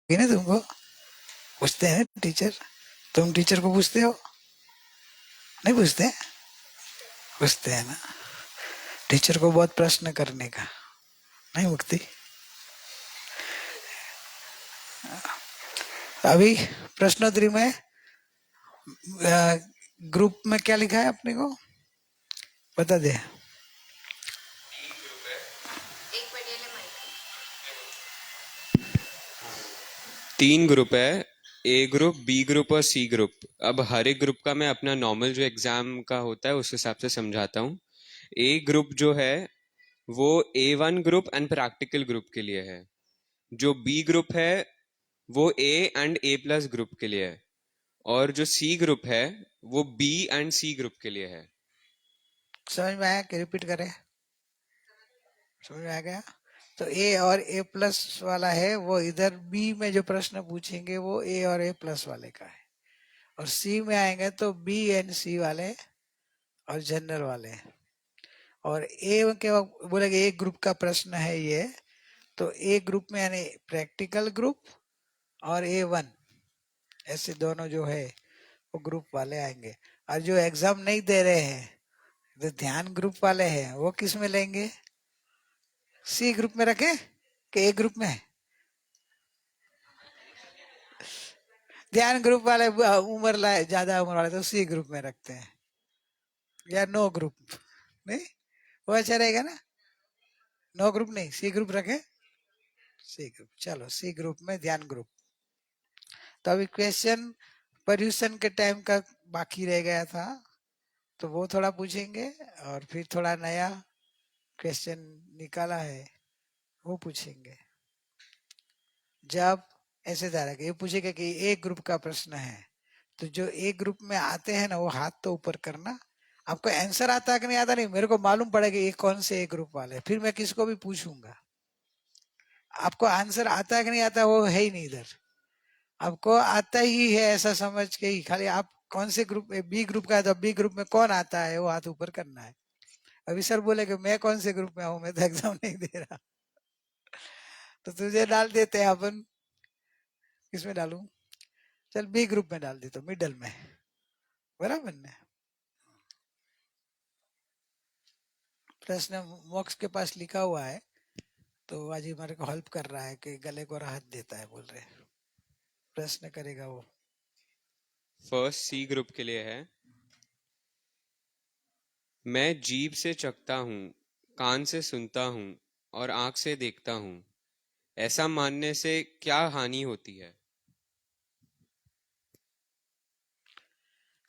ना तुमको पूछते हैं टीचर, तुम टीचर को पूछते हो? नहीं पूछते? पूछते हैं ना। टीचर को बहुत प्रश्न करने का नहीं मुक्ति। अभी प्रश्नोत्तरी में ग्रुप में क्या लिखा है अपने को बता दे। तीन ग्रुप है, ए ग्रुप, बी ग्रुप और सी ग्रुप। अब हर एक ग्रुप का मैं अपना नॉर्मल जो एग्जाम का होता है उस हिसाब से समझाता हूँ। ए ग्रुप जो है वो A1 group and practical group के लिए है। जो बी ग्रुप है वो A and A plus group के लिए है। और जो सी ग्रुप है वो बी एंड सी ग्रुप के लिए है। समझ में आया कि रिपीट करें? समझ में आ गया? तो ए और ए प्लस वाला है वो इधर बी में जो प्रश्न पूछेंगे वो ए और ए प्लस वाले का है, और सी में आएंगे तो बी एंड सी वाले और जनरल वाले। और ए के बोलेंगे एक ग्रुप का प्रश्न है ये, तो ए ग्रुप में यानी प्रैक्टिकल ग्रुप और A1 ऐसे दोनों जो है वो ग्रुप वाले आएंगे। और जो एग्जाम नहीं दे रहे हैं, जो ध्यान ग्रुप वाले हैं, वो किस में लेंगे? सी ग्रुप में रखें कि ए ग्रुप में? ध्यान ग्रुप वाले उम्र लाए ज्यादा उम्र वाले तो सी ग्रुप में रखते हैं, या नो ग्रुप नहीं, वो अच्छा रहेगा ना। नो ग्रुप नहीं, सी ग्रुप रखे। सी ग्रुप, चलो सी ग्रुप में ध्यान ग्रुप। तो अभी क्वेश्चन पर्यूषण के टाइम का बाकी रह गया था, तो वो थोड़ा पूछेंगे, और फिर थोड़ा नया क्वेश्चन निकाला है वो पूछेंगे। जब ऐसे जा रहा है कि ये पूछेगा कि एक ग्रुप का प्रश्न है, तो जो एक ग्रुप में आते हैं ना वो हाथ तो ऊपर करना। आपको आंसर आता है कि नहीं आता नहीं, मेरे को मालूम पड़ेगा ये कौन से एक ग्रुप वाले, फिर मैं किसको भी पूछूंगा। आपको आंसर आता है कि नहीं आता वो है ही नहीं इधर, आपको आता ही है ऐसा समझ के ही, खाली आप कौन से ग्रुप में, बी ग्रुप का है तो बी ग्रुप में कौन आता है वो हाथ ऊपर करना है। अभी सर बोले कि मैं कौन से ग्रुप में हूँ, मैं तो एग्जाम नहीं दे रहा, तो तुझे डाल देते हैं अपन। किसमें डालूं? चल बी ग्रुप में डाल दी तो मिडल में, बराबर ने। प्रश्न मोक्ष के पास लिखा हुआ है, तो आज हमारे को हेल्प कर रहा है कि गले को राहत देता है, बोल रहे प्रश्न करेगा वो। फर्स्ट सी ग्रुप के लिए है, मैं जीभ से चखता हूँ, कान से सुनता हूँ और आंख से देखता हूँ, ऐसा मानने से क्या हानि होती है?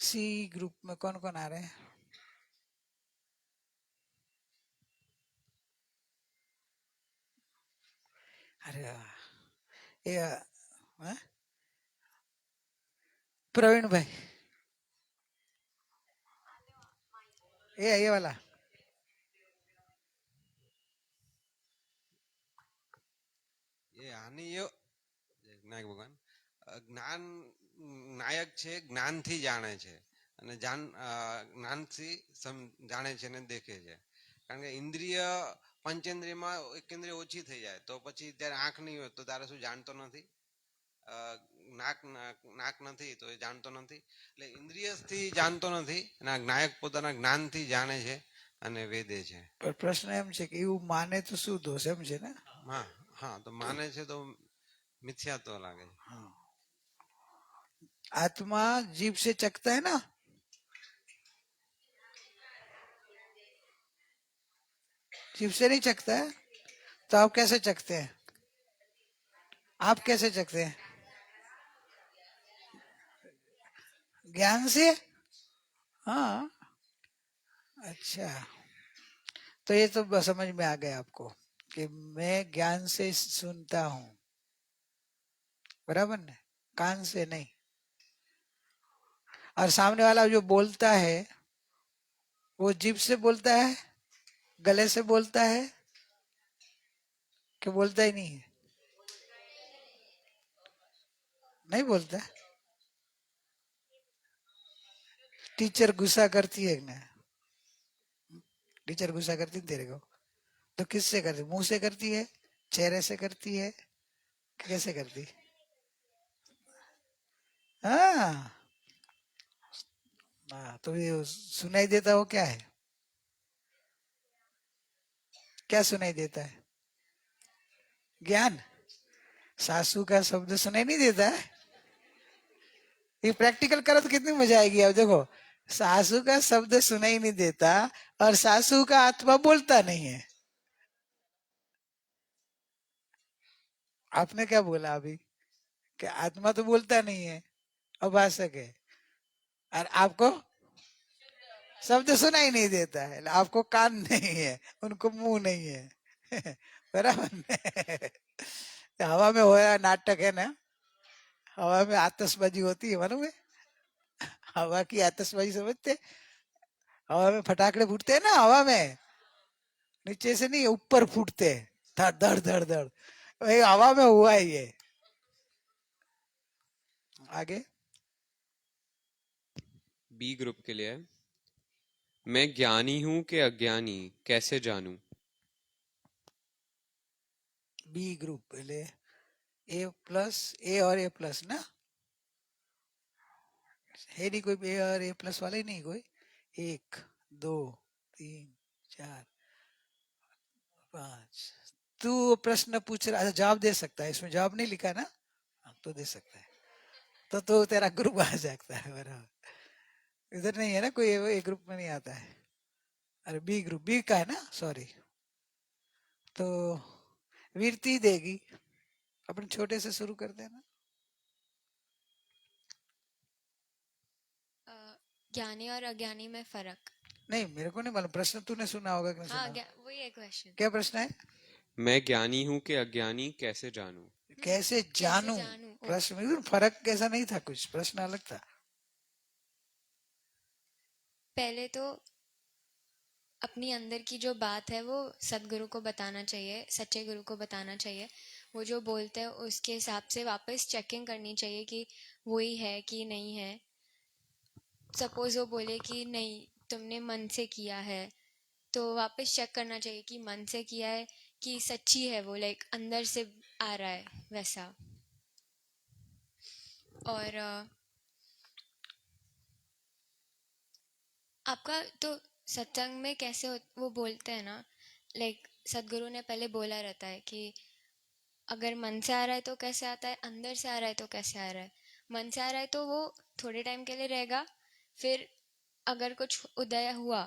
सी ग्रुप में कौन कौन आ रहे हैं? अरे ये प्रवीण भाई, ये वाला। એ આની નાયક ભગવાન જ્ઞાન નાયક છે, જ્ઞાનથી જાણે છે અને જ્ઞાનથી જાણે છે ને દેખે છે. કારણ કે ઇન્દ્રિય પંચેન્દ્રિયમાં એક ઇન્દ્રિય ઓછી થઈ જાય તો પછી ત્યારે આંખ નહીં હોય તો તારે શું જાણતો નથી, નાક નાક નથી તો એ જાણતો નથી, એટલે ઇન્દ્રિયથી જાણતો નથી અને આ નાયક પોતાના જ્ઞાનથી જાણે છે અને વેદે છે. पर प्रश्न એમ છે કે એવું માને તો શું દોષ, એમ છે ને? હા હા, તો માને છે તો મિથ્યાત્વ લાગે છે. हाँ। आत्मा जीभ से चखता है ना, जीभ से नहीं चखता है, तो आप कैसे चखते हैं? आप कैसे चखते हैं? ज्ञान से। हाँ, अच्छा, तो ये तो समझ में आ गया आपको कि मैं ज्ञान से सुनता हूँ, बराबर ने, कान से नहीं। और सामने वाला जो बोलता है वो जीभ से बोलता है, गले से बोलता है, कि बोलता ही नहीं है? नहीं बोलता। टीचर गुस्सा करती है ना, टीचर गुस्सा करती है तेरे को, तो किससे करती? मुंह से करती है, चेहरे से करती है, कैसे करती? हाँ हाँ, तो ये सुनाई देता वो क्या है? क्या सुनाई देता है? ज्ञान। सासू का शब्द सुनाई नहीं देता है? ये प्रैक्टिकल करो तो कितनी मजा आएगी। अब देखो, सासू का शब्द सुनाई नहीं देता और सासू का आत्मा बोलता नहीं है। आपने क्या बोला अभी? कि आत्मा तो बोलता नहीं है, अभाषक है, और आपको शब्द सुनाई नहीं देता है। आपको कान नहीं है, उनको मुंह नहीं है। बराबर ने? तो हवा में होया नाटक है ना, हवा में आतिशबाजी होती है, मालूम है? हवा की आतिशबाजी समझते? हवा में फटाकड़े फूटते हैं ना, हवा में नीचे से नहीं, ऊपर फूटते हैं, धड़ धड़ धड़ धड़। वही हवा में हुआ है ये। आगे। बी ग्रुप के लिए है, मैं ज्ञानी हूं कि अज्ञानी कैसे जानूं? बी ग्रुप पहले, ए प्लस, ए और ए प्लस ना, है नहीं कोई ए और ए प्लस वाला ही नहीं कोई। एक, दो, तीन, चार, पांच। तू प्रश्न पूछ रहा, अच्छा जवाब दे सकता है, इसमें जवाब नहीं लिखा ना? हाँ, तो दे सकता है। तो तेरा ग्रुप आ सकता है, बराबर। इधर नहीं है ना कोई, ए ग्रुप में नहीं आता है। अरे बी ग्रुप, बी का है ना, सॉरी। तो वीरती देगी। अपन छोटे से शुरू करते हैं ना। अ, ज्ञानी और अज्ञानी में फर्क। नहीं, मेरे को नहीं मालूम, प्रश्न तूने सुना होगा कि नहीं हाँ, सुना? वही है क्वेश्चन। क्या प्रश्न है? मैं ज्ञानी हूं कि अज्ञानी कैसे जानूं? कैसे कैसे जानूं? जानूं? ओ, प्रश्न में फर्क कैसा नहीं था, कुछ प्रश्न अलग था। पहले तो अपनी अंदर की जो बात है वो सदगुरु को बताना चाहिए, सच्चे गुरु को बताना चाहिए। वो जो बोलते हैं उसके हिसाब से वापस चेकिंग करनी चाहिए कि वही है कि नहीं है। सपोज वो बोले कि नहीं, तुमने मन से किया है, तो वापस चेक करना चाहिए कि मन से किया है कि सच्ची है वो, लाइक अंदर से आ रहा है वैसा। और आपका तो सत्संग में कैसे वो बोलते हैं ना, लाइक सदगुरु ने पहले बोला रहता है कि अगर मन से आ रहा है तो कैसे आता है, अंदर से आ रहा है तो कैसे आ रहा है। मन से आ रहा है तो वो थोड़े टाइम के लिए रहेगा, फिर अगर कुछ उदय हुआ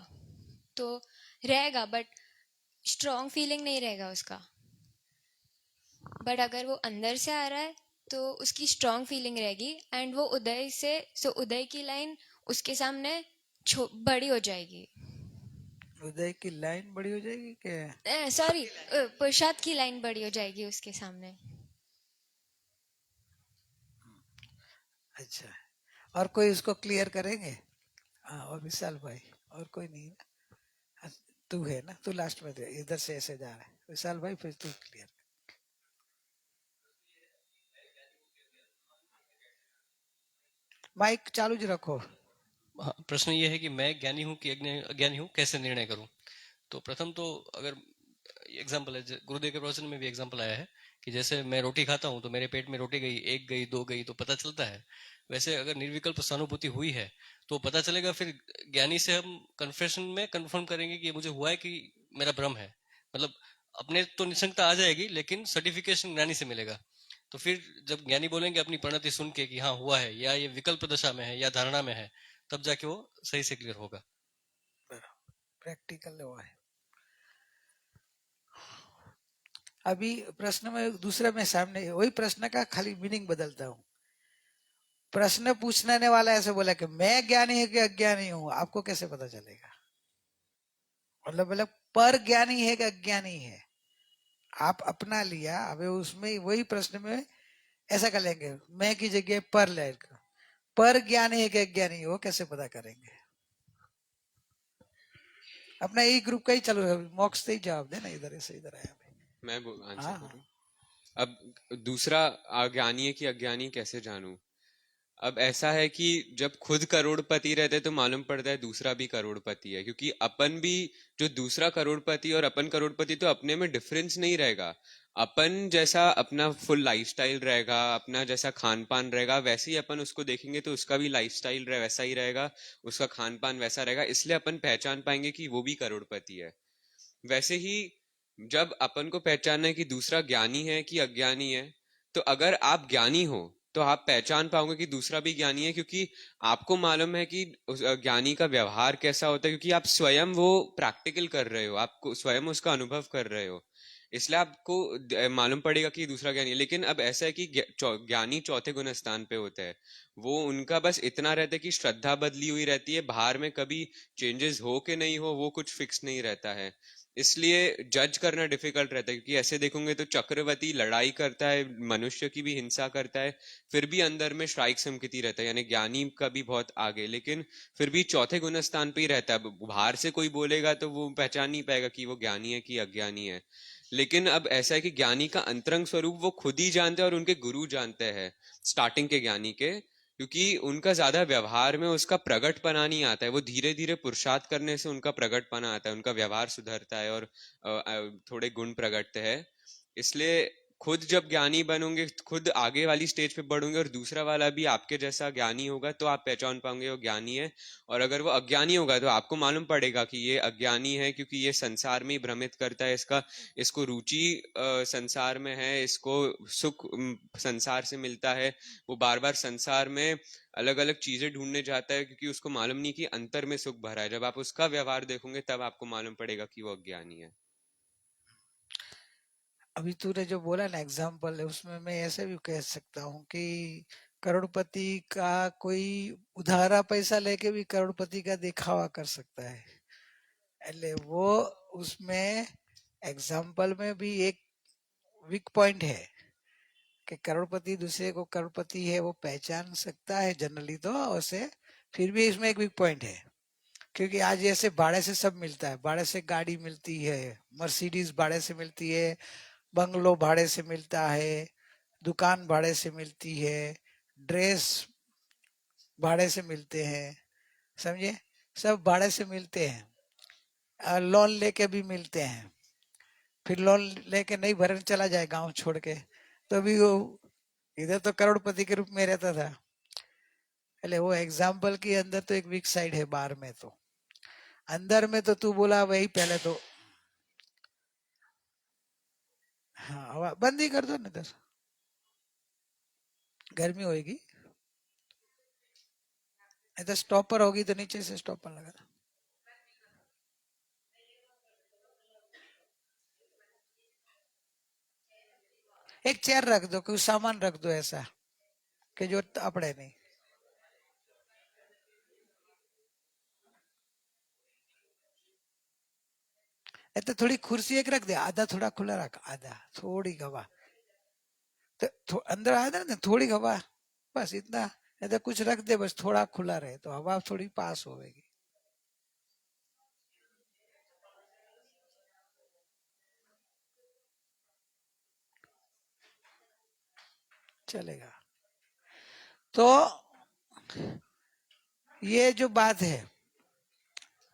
तो रहेगा, बट स्ट्रॉन्ग फीलिंग नहीं रहेगा उसका। बट अगर वो अंदर से आ रहा है तो उसकी स्ट्रॉन्ग फीलिंग रहेगी, एंड वो उदय से, सो उदय की लाइन उसके सामने बड़ी हो जाएगी। उदय की लाइन बड़ी हो जाएगी क्या? सॉरी, पुरुषार्थ की लाइन बड़ी हो जाएगी उसके सामने। अच्छा, और कोई उसको क्लियर करेंगे? हाँ, और विशाल भाई, और कोई नहीं ना? हाँ, तू है ना, तू लास्ट में दे, इधर से ऐसे जा रहा है विशाल भाई, फिर तू क्लियर। माइक चालू ज रखो। हाँ, प्रश्न ये है कि मैं ज्ञानी हूँ कि अज्ञानी हूँ, कैसे निर्णय करूँ? तो प्रथम तो अगर एग्जाम्पल है, गुरुदेव के प्रवचन में भी एग्जाम्पल आया है कि जैसे मैं रोटी खाता हूँ तो मेरे पेट में रोटी गई, एक गई, दो गई तो पता चलता है। वैसे अगर निर्विकल्प सहानुभूति हुई है तो पता चलेगा। फिर ज्ञानी से हम कन्फेशन में कंफर्म करेंगे कि ये मुझे हुआ है कि मेरा भ्रम है। मतलब अपने तो निशंकता आ जाएगी, लेकिन सर्टिफिकेशन ज्ञानी से मिलेगा। तो फिर जब ज्ञानी बोलेंगे अपनी परिणति सुन के कि हाँ हुआ है, या ये विकल्प दशा में है या धारणा में है, तब जाके वो सही से क्लियर होगा। प्रैक्टिकल हुआ है। अभी प्रश्न में दूसरा, में सामने वही प्रश्न का खाली मीनिंग बदलता हूँ। प्रश्न पूछने वाला ऐसे बोला कि मैं ज्ञानी है कि अज्ञानी हूँ, आपको कैसे पता चलेगा? मतलब पर ज्ञानी है कि अज्ञानी है, आप अपना लिया। अब उसमें वही प्रश्न में ऐसा कर लेंगे, मैं की जगह पर ले, पर ज्ञानी है कि अज्ञानी हो, कैसे पता करेंगे? अपना एक ग्रुप का ही चलो, मॉक्स से ही जवाब देना, इधर से इधर आया भाई। मैं आंसर हाँ करूं? हाँ। अब दूसरा, अज्ञानी है कि अज्ञानी कैसे जानूं? अब ऐसा है कि जब खुद करोड़पति रहते तो मालूम पड़ता है दूसरा भी करोड़पति है, क्योंकि अपन भी, जो दूसरा करोड़पति और अपन करोड़पति, तो अपने में डिफरेंस नहीं रहेगा। अपन जैसा अपना फुल लाइफस्टाइल रहेगा, अपना जैसा खान पान रहेगा, वैसे ही अपन उसको देखेंगे तो उसका भी लाइफस्टाइल वैसा ही रहेगा, उसका खान पान वैसा रहेगा, इसलिए अपन पहचान पाएंगे कि वो भी करोड़पति है। वैसे ही जब अपन को पहचानना है कि दूसरा ज्ञानी है कि अज्ञानी है, तो अगर आप ज्ञानी हो तो आप पहचान पाओगे कि दूसरा भी ज्ञानी है, क्योंकि आपको मालूम है कि उस ज्ञानी का व्यवहार कैसा होता है, क्योंकि आप स्वयं वो प्रैक्टिकल कर रहे हो, आपको स्वयं उसका अनुभव कर रहे हो, इसलिए आपको मालूम पड़ेगा कि दूसरा ज्ञानी है। लेकिन अब ऐसा है कि ज्ञानी चौथे गुण स्थान पे होता है, वो उनका बस इतना रहता है कि श्रद्धा बदली हुई रहती है, बाहर में कभी चेंजेस हो कि नहीं हो वो कुछ फिक्स नहीं रहता है, इसलिए जज करना डिफिकल्ट रहता है। क्योंकि ऐसे देखोगे तो चक्रवर्ती लड़ाई करता है, मनुष्य की भी हिंसा करता है, फिर भी अंदर में श्राइक संकिति रहता है, यानी ज्ञानी का भी बहुत आगे, लेकिन फिर भी चौथे गुण स्थान पे ही रहता है। अब बाहर से कोई बोलेगा तो वो पहचान नहीं पाएगा कि वो ज्ञानी है कि अज्ञानी है। लेकिन अब ऐसा है कि ज्ञानी का अंतरंग स्वरूप वो खुद ही जानते हैं और उनके गुरु जानते हैं, स्टार्टिंग के ज्ञानी के, क्योंकि उनका ज्यादा व्यवहार में उसका प्रगटपना नहीं आता है, वो धीरे धीरे पुरुषार्थ करने से उनका प्रगटपना आता है, उनका व्यवहार सुधरता है और थोड़े गुण प्रगटते हैं। इसलिए खुद जब ज्ञानी बनोगे, खुद आगे वाली स्टेज पे बढ़ोगे और दूसरा वाला भी आपके जैसा ज्ञानी होगा, तो आप पहचान पाओगे वो ज्ञानी है। और अगर वो अज्ञानी होगा तो आपको मालूम पड़ेगा कि ये अज्ञानी है, क्योंकि ये संसार में ही भ्रमित करता है, इसको रुचि संसार में है, इसको सुख संसार से मिलता है, वो बार बार संसार में अलग अलग चीजें ढूंढने जाता है, क्योंकि उसको मालूम नहीं कि अंतर में सुख भरा है। जब आप उसका व्यवहार देखोगे तब आपको मालूम पड़ेगा कि वो अज्ञानी है। अभी तूने जो बोला ना एग्जाम्पल है, उसमें मैं ऐसे भी कह सकता हूँ कि करोड़पति का कोई उधारा पैसा लेके भी करोड़पति का दिखावा कर सकता है। એટલે वो उसमें एग्जाम्पल में भी एक वीक पॉइंट है कि करोड़पति दूसरे को करोड़पति है वो पहचान सकता है जनरली, तो उसे फिर भी इसमें एक वीक पॉइंट है, क्योंकि आज ऐसे भाड़े से सब मिलता है, भाड़े से गाड़ी मिलती है, मर्सिडीज भाड़े से मिलती है, बंगलो भाड़े से मिलता है, दुकान भाड़े से मिलती है, ड्रेस भाड़े से मिलते हैं, समझे, सब भाड़े से मिलते हैं, लोन लेके भी मिलते हैं, फिर लोन लेके नहीं भरने चला जाए गांव छोड़ के तो भी वो इधर तो करोड़पति के रूप में रहता था। એટલે वो एग्जाम्पल के अंदर तो एक वीक साइड है, बाहर में तो, अंदर में तो तू बोला वही पहले तो। हाँ हवा बंद ही कर दो ना, इधर गर्मी होगी, इधर स्टॉपर होगी तो नीचे से स्टॉपर लगा दो। एक चेयर रख दो, कोई सामान रख दो ऐसा कि जो अपड़े नहीं। तो थोड़ी कुर्सी एक रख दे, आधा थोड़ा खुला रख, आधा थोड़ी हवा तो अंदर आ ना, थोड़ी हवा, बस इतना। नहीं तो कुछ रख दे बस, थोड़ा खुला रहे तो हवा थोड़ी पास होगी, चलेगा। तो ये जो बात है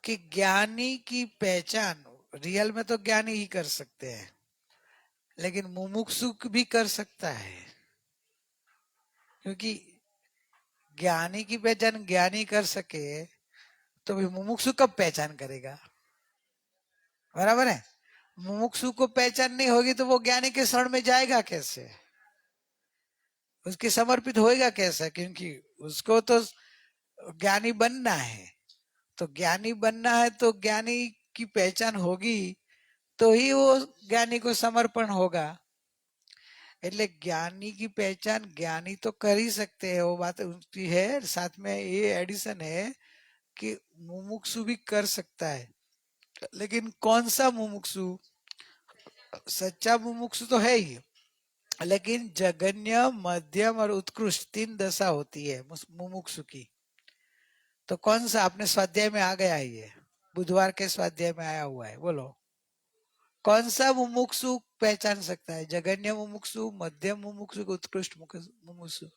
कि ज्ञानी की पहचान रियल में तो ज्ञानी ही कर सकते हैं, लेकिन मुमुक्षु भी कर सकता है, क्योंकि ज्ञानी की पहचान ज्ञानी कर सके तो भी मुमुक्षु कब पहचान करेगा, बराबर है। मुमुक्षु को पहचान नहीं होगी तो वो ज्ञानी के शरण में जाएगा कैसे, उसके समर्पित होएगा कैसे, क्योंकि उसको तो ज्ञानी बनना है। तो ज्ञानी बनना है तो ज्ञानी की पहचान होगी तो ही वो ज्ञानी को समर्पण होगा। એટલે ज्ञानी की पहचान ज्ञानी तो कर ही सकते हैं, वो बात उनकी है, साथ में ये एडिशन है कि मुमुक्षु भी कर सकता है, लेकिन कौन सा मुमुक्षु, सच्चा मुमुक्षु तो है ही, लेकिन जगन्य मध्यम और उत्कृष्ट तीन दशा होती है मुमुक्षु की। तो कौन सा अपने स्वाध्याय में आ गया है, ये बुधवार के स्वाध्याय में आया हुआ है, बोलो कौन सा मुमुक्षु पहचान सकता है, जगन्य मुमुक्षु, मध्यम मुमुक्षु, उत्कृष्ट मुमुक्षु।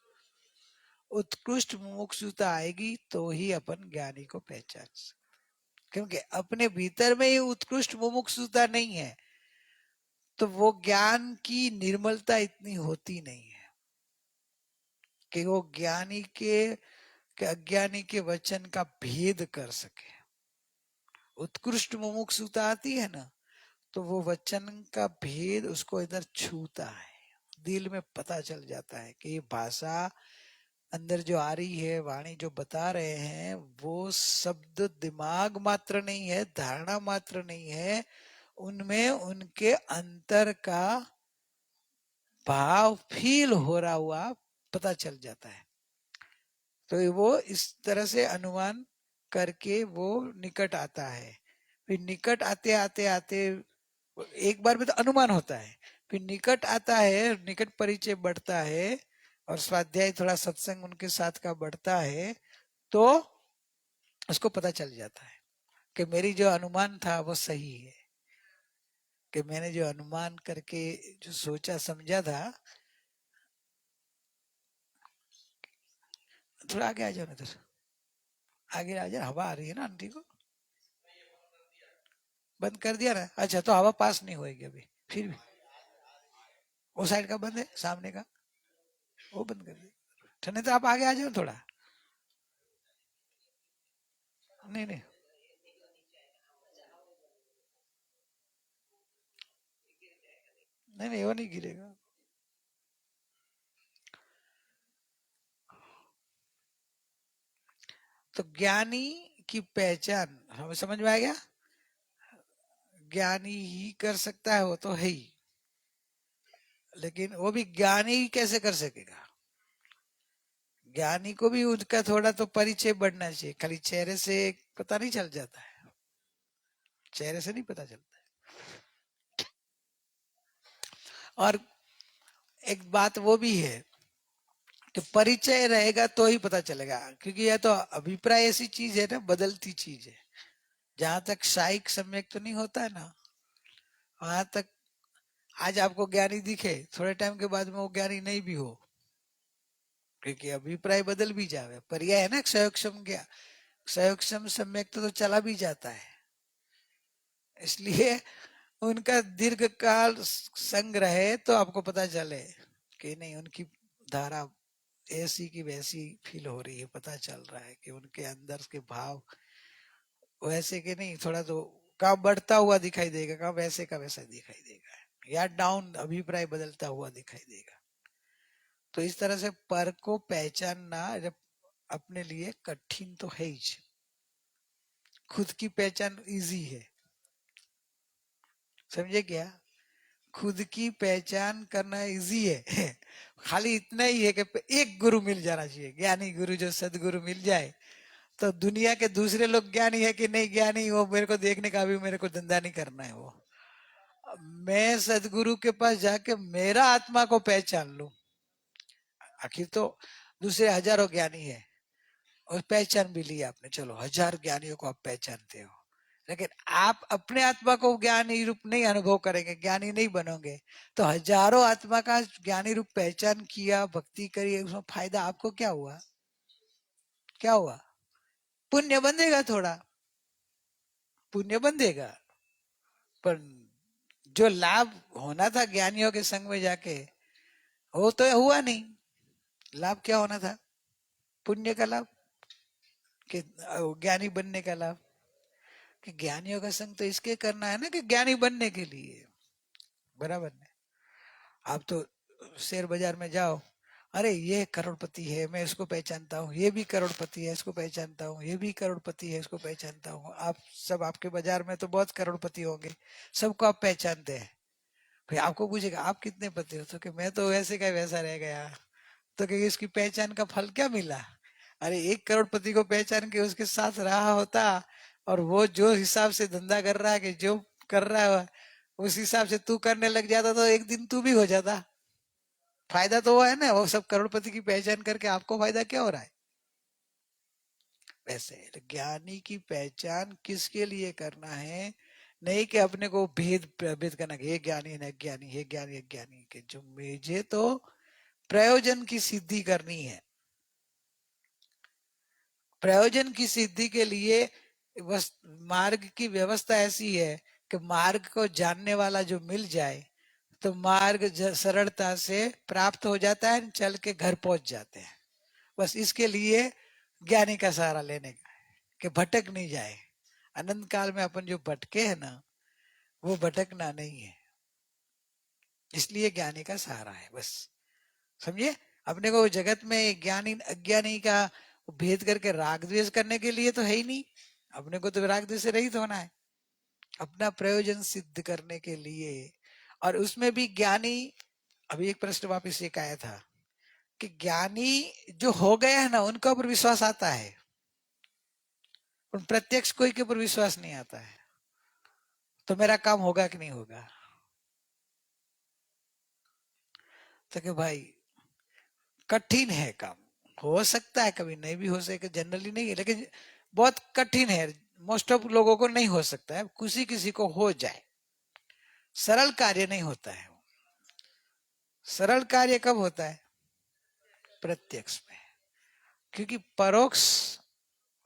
उत्कृष्ट मुमुक्षुता आएगी तो ही अपन ज्ञानी को पहचान सकते, क्योंकि अपने भीतर में ही उत्कृष्ट मुमुक्षुता नहीं है, तो वो ज्ञान की निर्मलता इतनी होती नहीं है कि वो ज्ञानी के अज्ञानी के वचन का भेद कर सके। उत्कृष्ट मुमुक्षुता आती है ना, तो वो वचन का भेद उसको इधर छूता है, दिल में पता चल जाता है कि ये भाषा अंदर जो आ रही है, वाणी जो बता रहे हैं, वो शब्द दिमाग मात्र नहीं है, धारणा मात्र नहीं है, उनमें उनके अंतर का भाव फील हो रहा हुआ पता चल जाता है। तो वो इस तरह से अनुमान करके वो निकट आता है। फिर निकट आते आते आते एक बार में तो अनुमान होता है, फिर निकट आता है, निकट परिचय बढ़ता है और स्वाध्याय थोड़ा सत्संग उनके साथ का बढ़ता है, तो उसको पता चल जाता है कि मेरी जो अनुमान था वो सही है, कि मैंने जो अनुमान करके जो सोचा समझा था। थोड़ा आगे आ जाओ ना, इधर आगे आ जाओ, हवा आ रही है ना आंटी को। बंद कर दिया ना, अच्छा तो हवा पास नहीं होएगी अभी, फिर भी वो साइड का बंद है, सामने का वो बंद कर दिया। नहीं तो आप आगे आ जाओ थोड़ा। नहीं नहीं नहीं नहीं, वो नहीं गिरेगा। तो ज्ञानी की पहचान हमें समझ में आ गया, ज्ञानी ही कर सकता है, वो तो है ही, लेकिन वो भी ज्ञानी ही कैसे कर सकेगा? ज्ञानी को भी उसका थोड़ा तो परिचय बढ़ना चाहिए, खाली चेहरे से पता नहीं चल जाता है, चेहरे से नहीं पता चलता है। और एक बात वो भी है कि परिचय रहेगा तो ही पता चलेगा, क्योंकि यह तो अभिप्राय ऐसी चीज है ना, बदलती चीज है। जहां तक साइक सम्यक तो नहीं होता है ना, वहां तक आज आपको ज्ञानी दिखे, थोड़े टाइम के बाद में वो ज्ञानी नहीं भी हो, क्योंकि अभिप्राय बदल भी जावे। पर यह है ना क्षयोक्षम ज्ञान, क्षयोक्षम सम्यक तो चला भी जाता है, इसलिए उनका दीर्घ काल संग रहे तो आपको पता चले कि नहीं, उनकी धारा ऐसी की वैसी फील हो रही है, पता चल रहा है कि उनके अंदर के भाव वैसे के नहीं, थोड़ा तो काम बढ़ता हुआ दिखाई देगा, काम वैसे का वैसा दिखाई देगा, या डाउन अभिप्राय बदलता हुआ दिखाई देगा। तो इस तरह से पर को पहचानना जब अपने लिए कठिन तो है ही, खुद की पहचान इजी है, समझे क्या? खुद की पहचान करना इजी है खाली इतना ही है कि एक गुरु मिल जाना चाहिए, ज्ञानी गुरु, जो सदगुरु मिल जाए, तो दुनिया के दूसरे लोग ज्ञानी है कि नहीं ज्ञानी, वो मेरे को देखने का भी मेरे को धंधा नहीं करना है। वो मैं सदगुरु के पास जाके मेरा आत्मा को पहचान लूं, आखिर तो दूसरे हजारों ज्ञानी है और पहचान भी लिया आपने, चलो 1000 ज्ञानियों को आप पहचानते हो, लेकिन आप अपने आत्मा को ज्ञानी रूप नहीं अनुभव करेंगे, ज्ञानी नहीं बनोगे, तो हजारों आत्मा का ज्ञानी रूप पहचान किया, भक्ति करी, उसमें फायदा आपको क्या हुआ? क्या हुआ? पुण्य बंधेगा, थोड़ा पुण्य बंधेगा, पर जो लाभ होना था ज्ञानियों के संग में जाके, वो तो हुआ नहीं। लाभ क्या होना था? पुण्य का लाभ कि ज्ञानी बनने का लाभ? कि ज्ञानियों का संग तो इसके करना है ना कि ज्ञानी बनने के लिए, बराबर है। आप तो शेयर बाजार में जाओ, अरे ये करोड़पति है, मैं इसको पहचानता हूँ, ये भी करोड़पति है, इसको पहचानता हूँ, ये भी करोड़पति है, इसको पहचानता हूँ। आप सब, आपके बाजार में तो बहुत करोड़पति होंगे, सबको आप पहचानते हैं। फिर आपको पूछेगा आप कितने पति हो, तो कि मैं तो वैसे का वैसा रह गया, तो कि इसकी पहचान का फल क्या मिला? अरे 1 करोड़पति को पहचान के उसके साथ रहा होता, और वो जो हिसाब से धंधा कर रहा है, कि जो कर रहा है उस हिसाब से तू करने लग जाता, तो एक दिन तू भी हो जाता। फायदा तो वो है ना, वो सब करोड़पति की पहचान करके आपको फायदा क्या हो रहा है? वैसे ज्ञानी की पहचान किसके लिए करना है? नहीं कि अपने को भेद भेद करना कि ये ज्ञानी है, ज्ञानी है, ज्ञानी है, ज्ञानी के जो मुझे तो प्रयोजन की सिद्धि करनी है। प्रयोजन की सिद्धि के लिए बस मार्ग की व्यवस्था ऐसी है कि मार्ग को जानने वाला जो मिल जाए, तो मार्ग सरलता से प्राप्त हो जाता है, चल के घर पहुंच जाते हैं। बस इसके लिए ज्ञानी का सहारा लेने का है कि भटक नहीं जाए। अनंत काल में अपन जो भटके हैं ना, वो भटकना नहीं है, इसलिए ज्ञानी का सहारा है। बस समझिए, अपने को जगत में ज्ञानी अज्ञानी का भेद करके राग द्वेष करने के लिए तो है ही नहीं। अपने को तो राग द्वेष से रहित होना है, अपना प्रयोजन सिद्ध करने के लिए। और उसमें भी ज्ञानी, अभी एक प्रश्न वापिस एक आया था कि ज्ञानी जो हो गया है ना, उनका ऊपर विश्वास आता है, उन प्रत्यक्ष कोई के ऊपर विश्वास नहीं आता है। तो मेरा काम होगा कि नहीं होगा? तो कि भाई कठिन है काम, हो सकता है कभी नहीं भी हो सके, जनरली नहीं है, लेकिन बहुत कठिन है। मोस्ट ऑफ लोगों को नहीं हो सकता है, किसी किसी को हो जाए। सरल कार्य नहीं होता है। सरल कार्य कब होता है? प्रत्यक्ष में। क्योंकि परोक्ष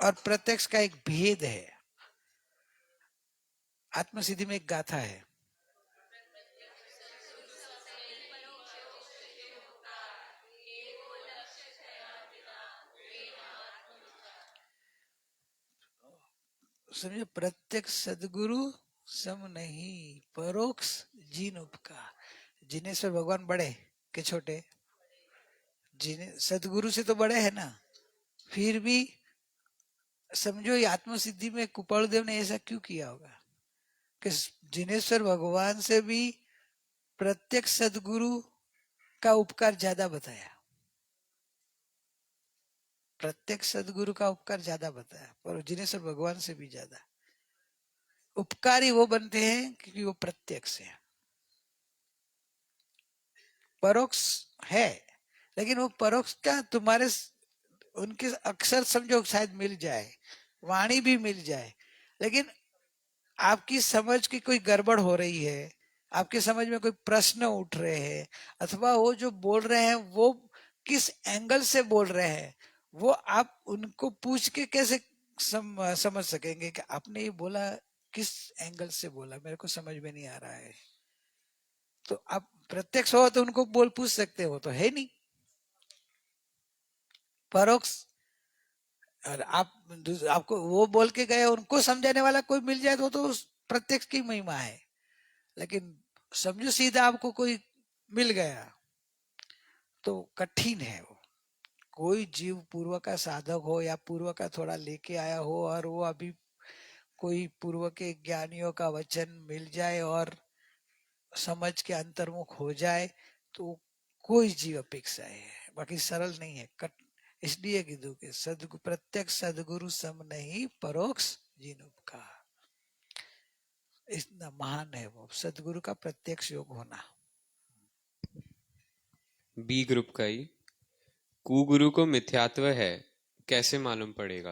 और प्रत्यक्ष का एक भेद है। आत्मसिद्धि में एक गाथा है, समझे, प्रत्यक्ष सदगुरु सम नहीं, परोक्ष जीन उपकार। जिनेश्वर भगवान बड़े के छोटे? जिन्हें सदगुरु से तो बड़े है ना। फिर भी समझो ये आत्मसिद्धि में कुपाल देव ने ऐसा क्यों किया होगा कि जिनेश्वर भगवान से भी प्रत्यक्ष सदगुरु का उपकार ज्यादा बताया। प्रत्यक्ष सदगुरु का उपकार ज्यादा बताया, पर जिनेश्वर भगवान से भी ज्यादा उपकारी वो बनते हैं क्योंकि वो प्रत्यक्ष है। परोक्ष है, लेकिन वो परोक्ष का तुम्हारे उनके अक्षर समझो शायद मिल जाए, वाणी भी मिल जाए, लेकिन आपकी समझ की कोई गड़बड़ हो रही है, आपके समझ में कोई प्रश्न उठ रहे हैं, अथवा वो जो बोल रहे हैं वो किस एंगल से बोल रहे हैं, वो आप उनको पूछ के कैसे समझ सकेंगे कि आपने ये बोला किस एंगल से बोला, मेरे को समझ में नहीं आ रहा है। तो आप प्रत्यक्ष हो तो उनको बोल पूछ सकते हो, तो है नहीं। परोक्ष, और आपको वो बोल के गए, उनको समझाने वाला कोई मिल जाए तो उस प्रत्यक्ष की महिमा है। लेकिन समझो सीधा आपको कोई मिल गया तो कठिन है वो। कोई जीव पूर्व का साधक हो या पूर्व का थोड़ा लेके आया हो, और वो अभी कोई पूर्व के ज्ञानियों का वचन मिल जाए और समझ के अंतर्मुख हो जाए, तो कोई जीव अपेक्षा है, बाकी सरल नहीं है। इसलिए कीधु के सदगुरु प्रत्यक्ष सदगुरु सम नहीं, परोक्ष जिन उपकार। इतना महान है वो सदगुरु का प्रत्यक्ष योग होना। बी ग्रुप का ही, कुगुरु को मिथ्यात्व है कैसे मालूम पड़ेगा?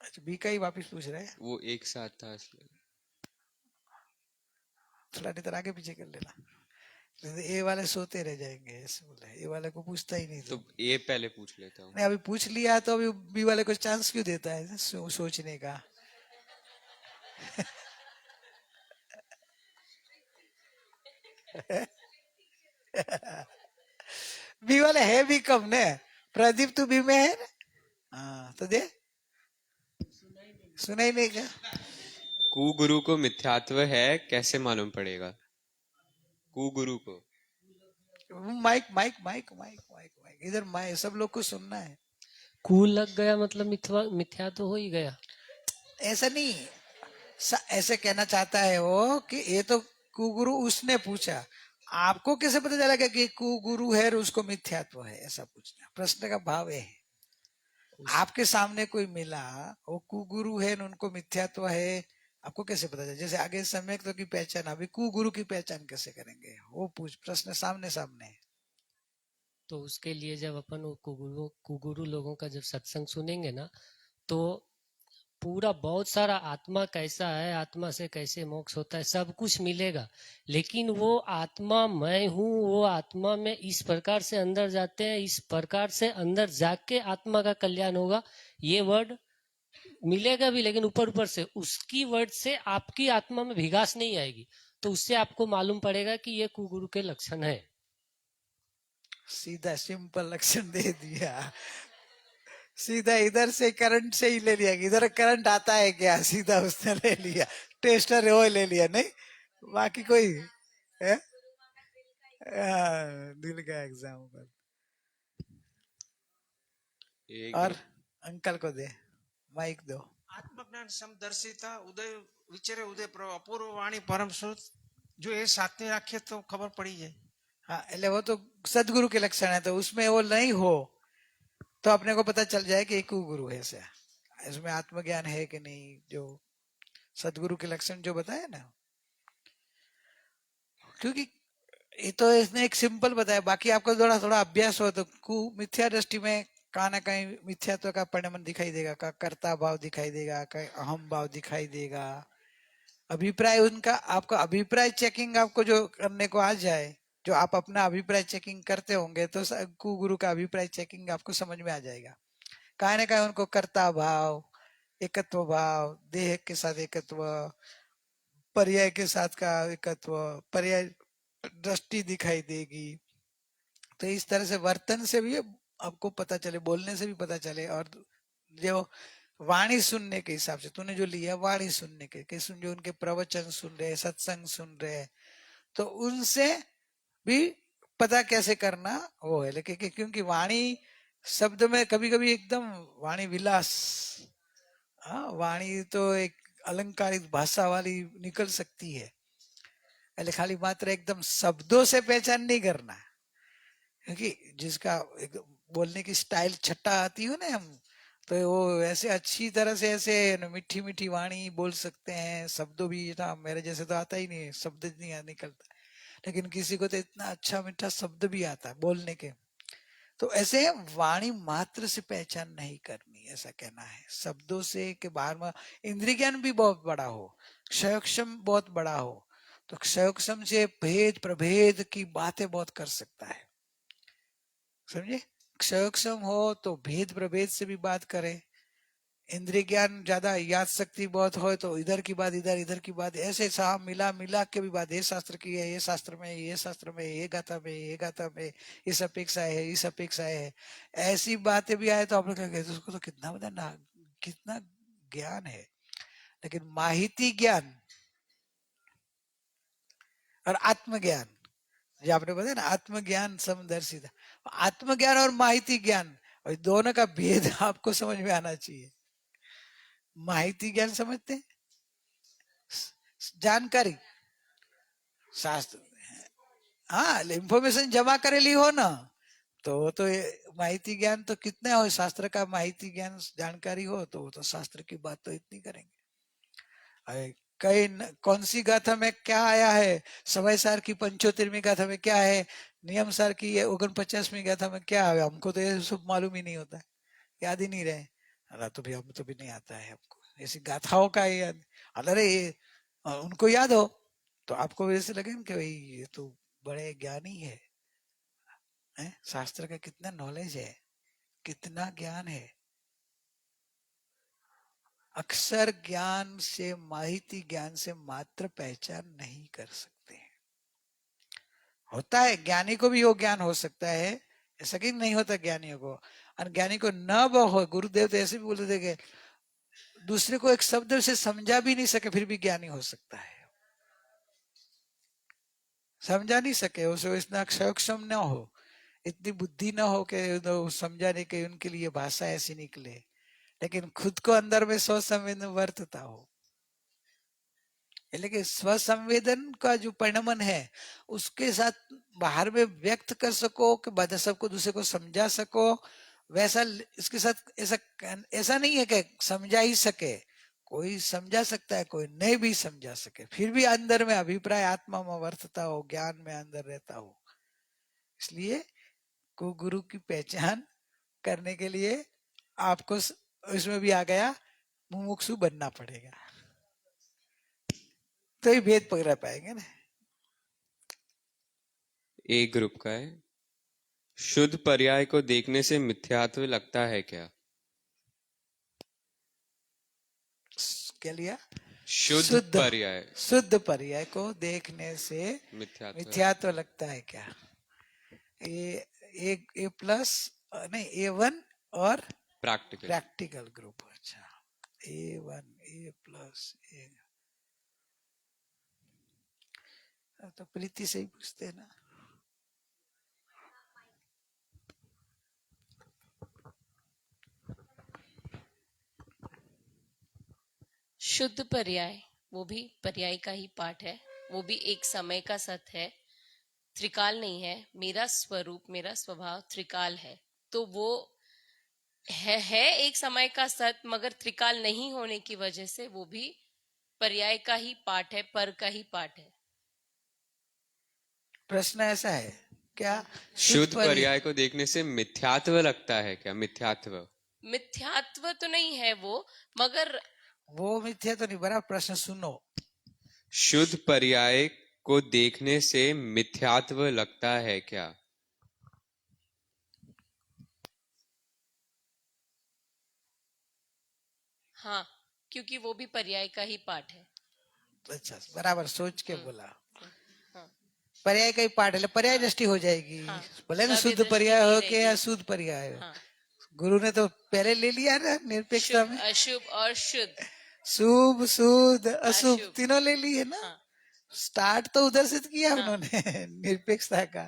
अच्छा, बी का ही वापिस पूछ रहे हैं। वो एक साथ था इसलिए। थोड़ा देर आगे पीछे कर लेना, ए वाले सोते रह जाएंगे, ऐसे बोले। ए वाले को पूछता ही नहीं तो ए पहले पूछ लेता हूँ। नहीं, अभी पूछ लिया तो अभी बी वाले को चांस क्यों देता है सोचने का? बी वाले है भी कम ने। प्रदीप तू बी में है ना? हाँ तो दे, सुना ही नहीं क्या? कुगुरु को मिथ्यात्व है कैसे मालूम पड़ेगा? कुगुरु को mic mic mic mic mic mic इधर माइक, सब लोग को सुनना है। कू लग गया मतलब मिथ्या तो हो ही गया। ऐसा नहीं, ऐसे कहना चाहता है वो कि ये तो कुगुरु उसने पूछा, आपको कैसे पता चलेगा कि कुगुरु है और उसको मिथ्यात्व है? ऐसा पूछना प्रश्न का भाव है। आपके सामने कोई मिला, वो कुगुरु है और उनको मिथ्यात्व है, आपको कैसे पता चले? जैसे आगे सम्यक तो की पहचान, अभी कुगुरु की पहचान कैसे करेंगे? वो प्रश्न सामने सामने है। तो उसके लिए जब अपन वो कुगुरु लोगों का जब सत्संग सुनेंगे ना, तो पूरा बहुत सारा आत्मा कैसा है, आत्मा से कैसे मोक्ष होता है, सब कुछ मिलेगा। लेकिन वो आत्मा मैं हूँ, वो आत्मा में इस प्रकार से अंदर जाते हैं, इस प्रकार से अंदर जाके आत्मा का कल्याण होगा, ये वर्ड मिलेगा भी। लेकिन ऊपर ऊपर से उसकी वर्ड से आपकी आत्मा में विकास नहीं आएगी। तो उससे आपको मालूम पड़ेगा कि ये कुगुरु के लक्षण है। सीधा सिंपल लक्षण दे दिया, सीधा इधर से करंट से ही ले लिया, इधर करंट आता है क्या, सीधा उसने ले लिया, टेस्टर है वो ले लिया, नहीं बाकी कोई है? दिल का एग्जाम्पल। ए और ग्रुप अंकल को दे माइक दो। આત્મજ્ઞાન સમદર્શિતા ઉદય વિચારે ઉદય અપૂર્વ વાણી પરમ સુત જો એ સાથે રાખીએ તો ખબર પડી જાય। हाँ એટલે वो तो सदगुरु के लक्षण है, तो उसमें वो नहीं हो तो अपने को पता चल जाए कि एक गुरु है ऐसा, इसमें आत्मज्ञान है कि नहीं, जो सदगुरु के लक्षण जो बताया ना, क्योंकि ये तो इसने एक सिंपल बताया, बाकी आपको थोड़ा थोड़ा अभ्यास हो तो मिथ्या दृष्टि में कहाँ ना कहीं मिथ्यात्व का परिणाम दिखाई देगा, का कर्ता भाव दिखाई देगा, का अहम भाव दिखाई देगा। अभिप्राय उनका, आपका अभिप्राय चेकिंग आपको जो करने को आ जाए, जो आप अपना अभिप्राय चेकिंग करते होंगे तो कुगुरु का अभिप्राय चेकिंग आपको समझ में आ जाएगा। कहीं ना कहीं उनको कर्ता भाव, एकत्व भाव, देह के साथ एकत्व, पर्याय के साथ का एकत्व, पर्याय दृष्टि दिखाई देगी। तो इस तरह से वर्तन से भी आपको पता चले, बोलने से भी पता चले, और जो वाणी सुनने के हिसाब से तूने जो लिया वाणी सुनने के सुन, जो उनके प्रवचन सुन रहे, सत्संग सुन रहे, तो उनसे भी पता कैसे करना वो है। लेकिन क्योंकि वाणी शब्द में कभी कभी एकदम वाणी विलास, हाँ वाणी तो एक अलंकारिक भाषा वाली निकल सकती है, એટલે खाली मात्र एकदम शब्दों से पहचान नहीं करना, क्योंकि जिसका बोलने की स्टाइल छट्टा आती हो ना हम, तो वो ऐसे अच्छी तरह से ऐसे मीठी मीठी वाणी बोल सकते हैं, शब्दों भी था मेरे जैसे तो आता ही नहीं, शब्द नहीं निकलता, लेकिन किसी को तो इतना अच्छा मीठा शब्द भी आता है बोलने के। तो ऐसे वाणी मात्र से पहचान नहीं करनी, ऐसा कहना है। शब्दों से के बाहर में इंद्रिय ज्ञान भी बहुत बड़ा हो, क्षयक्षम बहुत बड़ा हो, तो क्षयक्षम से भेद प्रभेद की बातें बहुत कर सकता है, समझे। क्षयक्षम हो तो भेद प्रभेद से भी बात करे, इंद्रिय ज्ञान ज्यादा, याद शक्ति बहुत हो तो इधर की बात इधर, इधर की बात ऐसे साहब मिला मिला के भी बात, ये शास्त्र की है, ये शास्त्र में, ये शास्त्र में, ये गाथा में, ये गाथा में, इस अपेक्षा है, इस अपेक्षा है, ऐसी बातें भी आए तो आप लोग कहेंगे उसको तो कितना बड़ा ना, कितना ज्ञान है। लेकिन माहिती ज्ञान और आत्मज्ञान, जो आपने बताया ना आत्मज्ञान समदर्शिता, आत्मज्ञान और माहिती ज्ञान, और दोनों का भेद आपको समझ में आना चाहिए। माहिती ज्ञान समझते हैं, जानकारी, शास्त्र, हाँ इंफॉर्मेशन जमा करेली हो ना, तो माहिती ज्ञान तो कितने हो, शास्त्र का माहिती ज्ञान जानकारी हो तो वो तो शास्त्र की बात तो इतनी करेंगे। कई कौन सी गाथा में क्या आया है, समय सार की 75वीं गाथा में क्या है, नियम सार की 49वीं गाथा में क्या है, हमको तो ये सब मालूम ही नहीं होता है, याद ही नहीं रहे, अरे तो भी हम तो भी नहीं आता है हमको ऐसी गाथाओं का याद, अरे ये उनको याद हो तो आपको ऐसे लगे कि भाई ये तो बड़े ज्ञानी है, शास्त्र का कितना नॉलेज है, कितना ज्ञान है। अक्षर ज्ञान से, माहिती ज्ञान से मात्र पहचान नहीं कर सकते हैं। होता है ज्ञानी को भी वो ज्ञान हो सकता है, ऐसा कि नहीं होता ज्ञानियों को, और ज्ञानी को न हो, गुरुदेव तो ऐसे भी बोलते थे कि दूसरे को एक शब्द से समझा भी नहीं सके फिर भी ज्ञानी हो सकता है, समझा नहीं सके उसे, इतना सक्षम न हो, इतनी बुद्धि न हो कि समझाने के उनके लिए भाषा ऐसी निकले, लेकिन खुद को अंदर में स्व संवेदन वर्तता हो। लेकिन स्व संवेदन का जो परिणमन है उसके साथ बाहर में व्यक्त कर सको कि बाधा सबको दूसरे को समझा सको, वैसा इसके साथ ऐसा ऐसा नहीं है कि समझा ही सके, कोई समझा सकता है कोई नहीं भी समझा सके, फिर भी अंदर में अभिप्राय आत्मा में वर्तता हो, ज्ञान में अंदर रहता हो। इसलिए को गुरु की पहचान करने के लिए आपको इसमें भी आ गया मुमुक्षु बनना पड़ेगा, तो ही भेद पकड़ पाएंगे ना। ए ग्रुप का है, शुद्ध पर्याय को देखने से मिथ्यात्व लगता है क्या? क्या लिया? शुद्ध पर्याय शुद्ध पर्याय को देखने से मिथ्यात्व मिथ्यात्व लगता है क्या? ए प्लस नहीं A1 और प्रैक्टिकल प्रैक्टिकल ग्रुप। अच्छा, A1 A प्लस ए, तो प्रीति से ही पूछते हैं ना। शुद्ध पर्याय वो भी पर्याय का ही पाठ है, वो भी एक समय का सत है, त्रिकाल नहीं है। मेरा स्वरूप मेरा स्वभाव त्रिकाल है, तो वो है एक समय का सत, मगर त्रिकाल नहीं होने की वजह से वो भी पर्याय का ही पाठ है, पर का ही पाठ है। प्रश्न ऐसा है क्या? शुद्ध पर्याय को देखने से मिथ्यात्व लगता है क्या? मिथ्यात्व मिथ्यात्व तो नहीं है वो, मगर वो मिथ्या तो नहीं बना। प्रश्न सुनो। शुद्ध पर्याय को देखने से मिथ्यात्व लगता है क्या? हाँ, क्योंकि वो भी पर्याय का ही पाठ है। अच्छा, बराबर सोच के बोला। हाँ, पर्याय का ही पाठ है, पर्याय दृष्टि हो जाएगी। हाँ, बोले ना श्रव्य शुद्ध दृष्टि पर्याय नहीं हो के या रहेगी। शुद्ध पर्याय हो। हाँ, गुरु ने तो पहले ले लिया ना निरपेक्षता शुभ में। अशुभ और शुद्ध। शुभ शुद्ध अशुभ अशुभ। तीनों ले लिए ना। हाँ, स्टार्ट तो उधर से किया हाँ। उन्होंने निरपेक्षता का।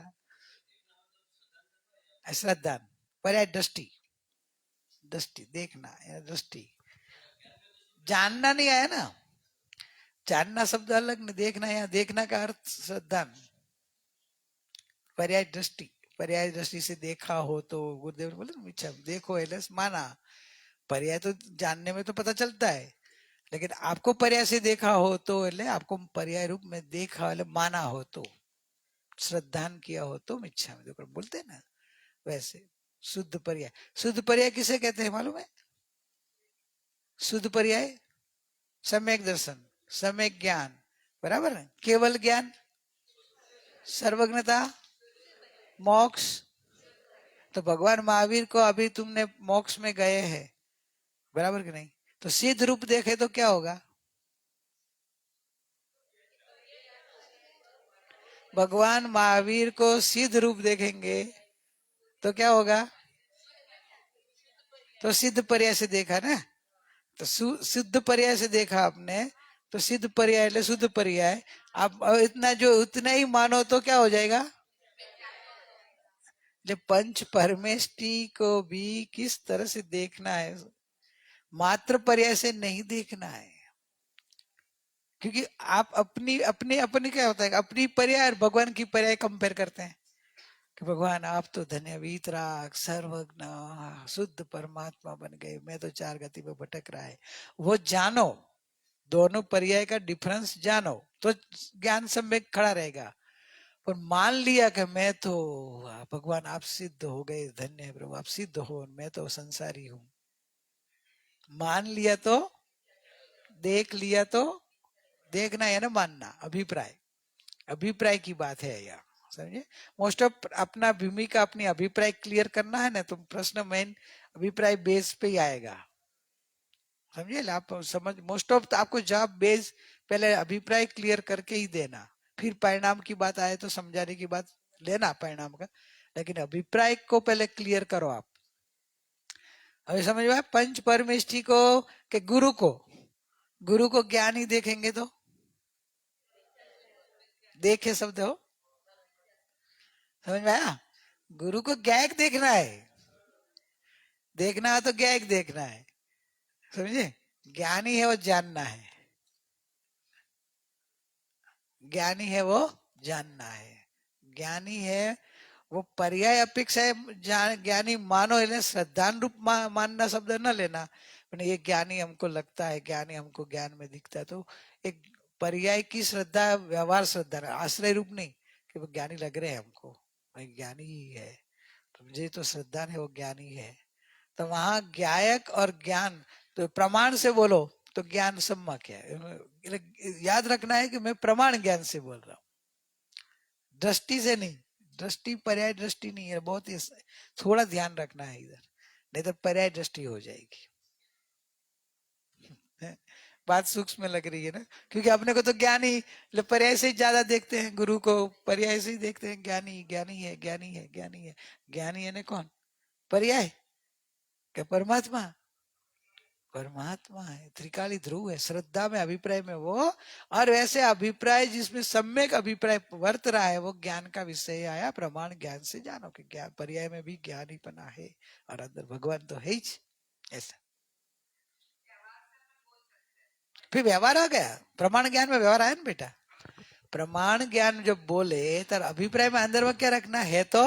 श्रद्धा पर्याय दृष्टि, दृष्टि देखना या दृष्टि। जानना नहीं आया ना, जानना शब्द अलग नहीं, देखना या देखना का अर्थ श्रद्धा। पर्याय दृष्टि, पर्याय दृष्टि से देखा हो तो गुरुदेव ने बोले अच्छा देखो एलस माना। पर्याय तो जानने में तो पता चलता है, लेकिन आपको पर्याय से देखा हो तो એટલે आपको पर्याय रूप में देखा એટલે माना हो तो, श्रद्धान किया हो तो मिच्छा में देखो बोलते हैं ना। वैसे शुद्ध पर्याय, शुद्ध पर्याय किसे कहते हैं मालूम है? शुद्ध पर्याय सम्यक दर्शन, सम्यक ज्ञान, बराबर है। केवल ज्ञान, सर्वज्ञता, मोक्ष। तो भगवान महावीर को अभी तुमने मोक्ष में गए हैं, बराबर कि नहीं? तो सिद्ध रूप देखे तो क्या होगा? भगवान महावीर को सिद्ध रूप देखेंगे तो क्या होगा? तो सिद्ध पर्याय से देखा ना, तो सिद्ध पर्याय से देखा आपने, तो सिद्ध पर्याय ले शुद्ध पर्याय। आप इतना जो उतना ही मानो तो क्या हो जाएगा? जो पंच परमेष्टि को भी किस तरह से देखना है, मात्र पर्याय से नहीं देखना है। क्योंकि आप अपनी अपनी अपनी क्या होता है, अपनी पर्याय और भगवान की पर्याय कंपेयर करते हैं कि भगवान आप तो धन्य वीतराग सर्वज्ञ शुद्ध परमात्मा बन गए, मैं तो चार गति में भटक रहा है। वो जानो, दोनों पर्याय का डिफरेंस जानो तो ज्ञान सम्यक खड़ा रहेगा। पर मान लिया कि मैं तो भगवान आप सिद्ध हो गए, धन्य है प्रभु आप सिद्ध हो, मैं तो संसारी हूं, मान लिया तो, देख लिया तो, देखना है ना मानना, अभिप्राय, अभिप्राय की बात है यहाँ, समझे? मोस्ट ऑफ अपना भूमिका अपनी अभिप्राय क्लियर करना है ना, तो प्रश्न मेन अभिप्राय बेस पे ही आएगा, समझे? आप समझ, मोस्ट ऑफ आपको जवाब बेस पहले अभिप्राय क्लियर करके ही देना, फिर परिणाम की बात आए तो समझाने की बात लेना परिणाम का, लेकिन अभिप्राय को पहले क्लियर करो आप। अभी समझ में पंच परमेष्टि को के गुरु को ज्ञान ही देखेंगे तो देखे शब्द हो, समझ में आया? गुरु को ज्ञायक देखना है, देखना है तो ज्ञायक देखना है, समझे? ज्ञानी है वो जानना है, ज्ञानी है वो जानना है, ज्ञानी है वो पर्याय अपेक्षा है ज्ञानी मानो, इन्हें श्रद्धान रूप मानना शब्द न लेना, ये ज्ञानी हमको लगता है, ज्ञानी हमको ज्ञान में दिखता है, तो एक पर्याय की श्रद्धा व्यवहार श्रद्धा, आश्रय रूप नहीं कि वो ज्ञानी लग रहे हैं हमको, भाई ज्ञानी ही है, तो मुझे तो श्रद्धा है वो ज्ञानी है। तो वहां ज्ञायक और ज्ञान, तो प्रमाण से बोलो तो ज्ञान सम्यक है, याद रखना है कि मैं प्रमाण ज्ञान से बोल रहा हूँ, दृष्टि से नहीं। दृष्टि पर्याय दृष्टि नहीं है, बहुत ही थोड़ा ध्यान रखना है इधर, नहीं तो पर्याय दृष्टि हो जाएगी। बात सूक्ष्म लग रही है ना, क्योंकि अपने को तो ज्ञानी पर्याय से ही ज्यादा देखते हैं, गुरु को पर्याय से ही देखते हैं। ज्ञानी ज्ञानी है, ज्ञानी है, ज्ञानी है। ज्ञानी है ना कौन? पर्याय क्या? परमात्मा। परमात्मा है, त्रिकाली ध्रुव है, श्रद्धा में अभिप्राय में वो। और वैसे अभिप्राय जिसमें सम्यक अभिप्राय वर्त रहा है वो ज्ञान का विषय आया। प्रमाण ज्ञान से जानो कि ज्ञान पर्याय में भी ज्ञान ही पना है और अंदर भगवान तो है ही। ऐसा फिर व्यवहार आ गया। प्रमाण ज्ञान में व्यवहार आया ना बेटा। प्रमाण ज्ञान जब बोले तर अभिप्राय में अंदर में क्या रखना है? तो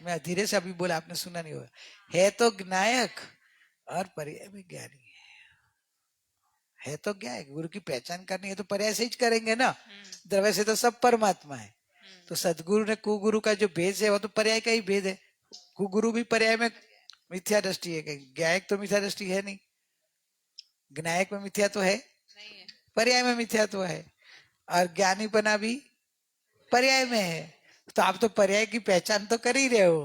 मैं धीरे से अभी बोला, आपने सुना नहीं होगा। है तो ज्ञायक और पर्याय में ज्ञानी है तो क्या है? गुरु की पहचान करनी है तो पर्याय से ही करेंगे ना। द्रव्य से तो सब परमात्मा है। तो सदगुरु ने कुगुरु का जो भेद है वो तो पर्याय का ही भेद है। कुगुरु भी पर्याय में मिथ्या दृष्टि है, ज्ञायक तो मिथ्या दृष्टि है नहीं। ज्ञायक में मिथ्या तो है, पर्याय में मिथ्या तो है। और ज्ञानीपना भी पर्याय में है। तो आप तो पर्याय की पहचान तो कर ही रहे हो।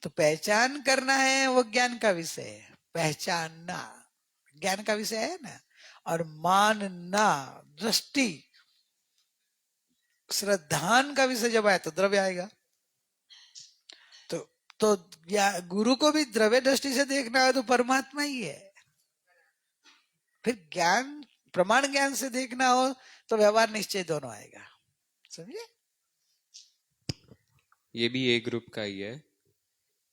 तो पहचान करना है वो ज्ञान का विषय है। पहचानना ज्ञान का विषय है ना। और मानना दृष्टि श्रद्धान का विषय जब आए तो द्रव्य आएगा। तो गुरु को भी द्रव्य दृष्टि से देखना है तो परमात्मा ही है। फिर ज्ञान प्रमाण ज्ञान से देखना हो तो व्यवहार निश्चय दोनों आएगा। समझे? ये भी ए ग्रुप का ही है।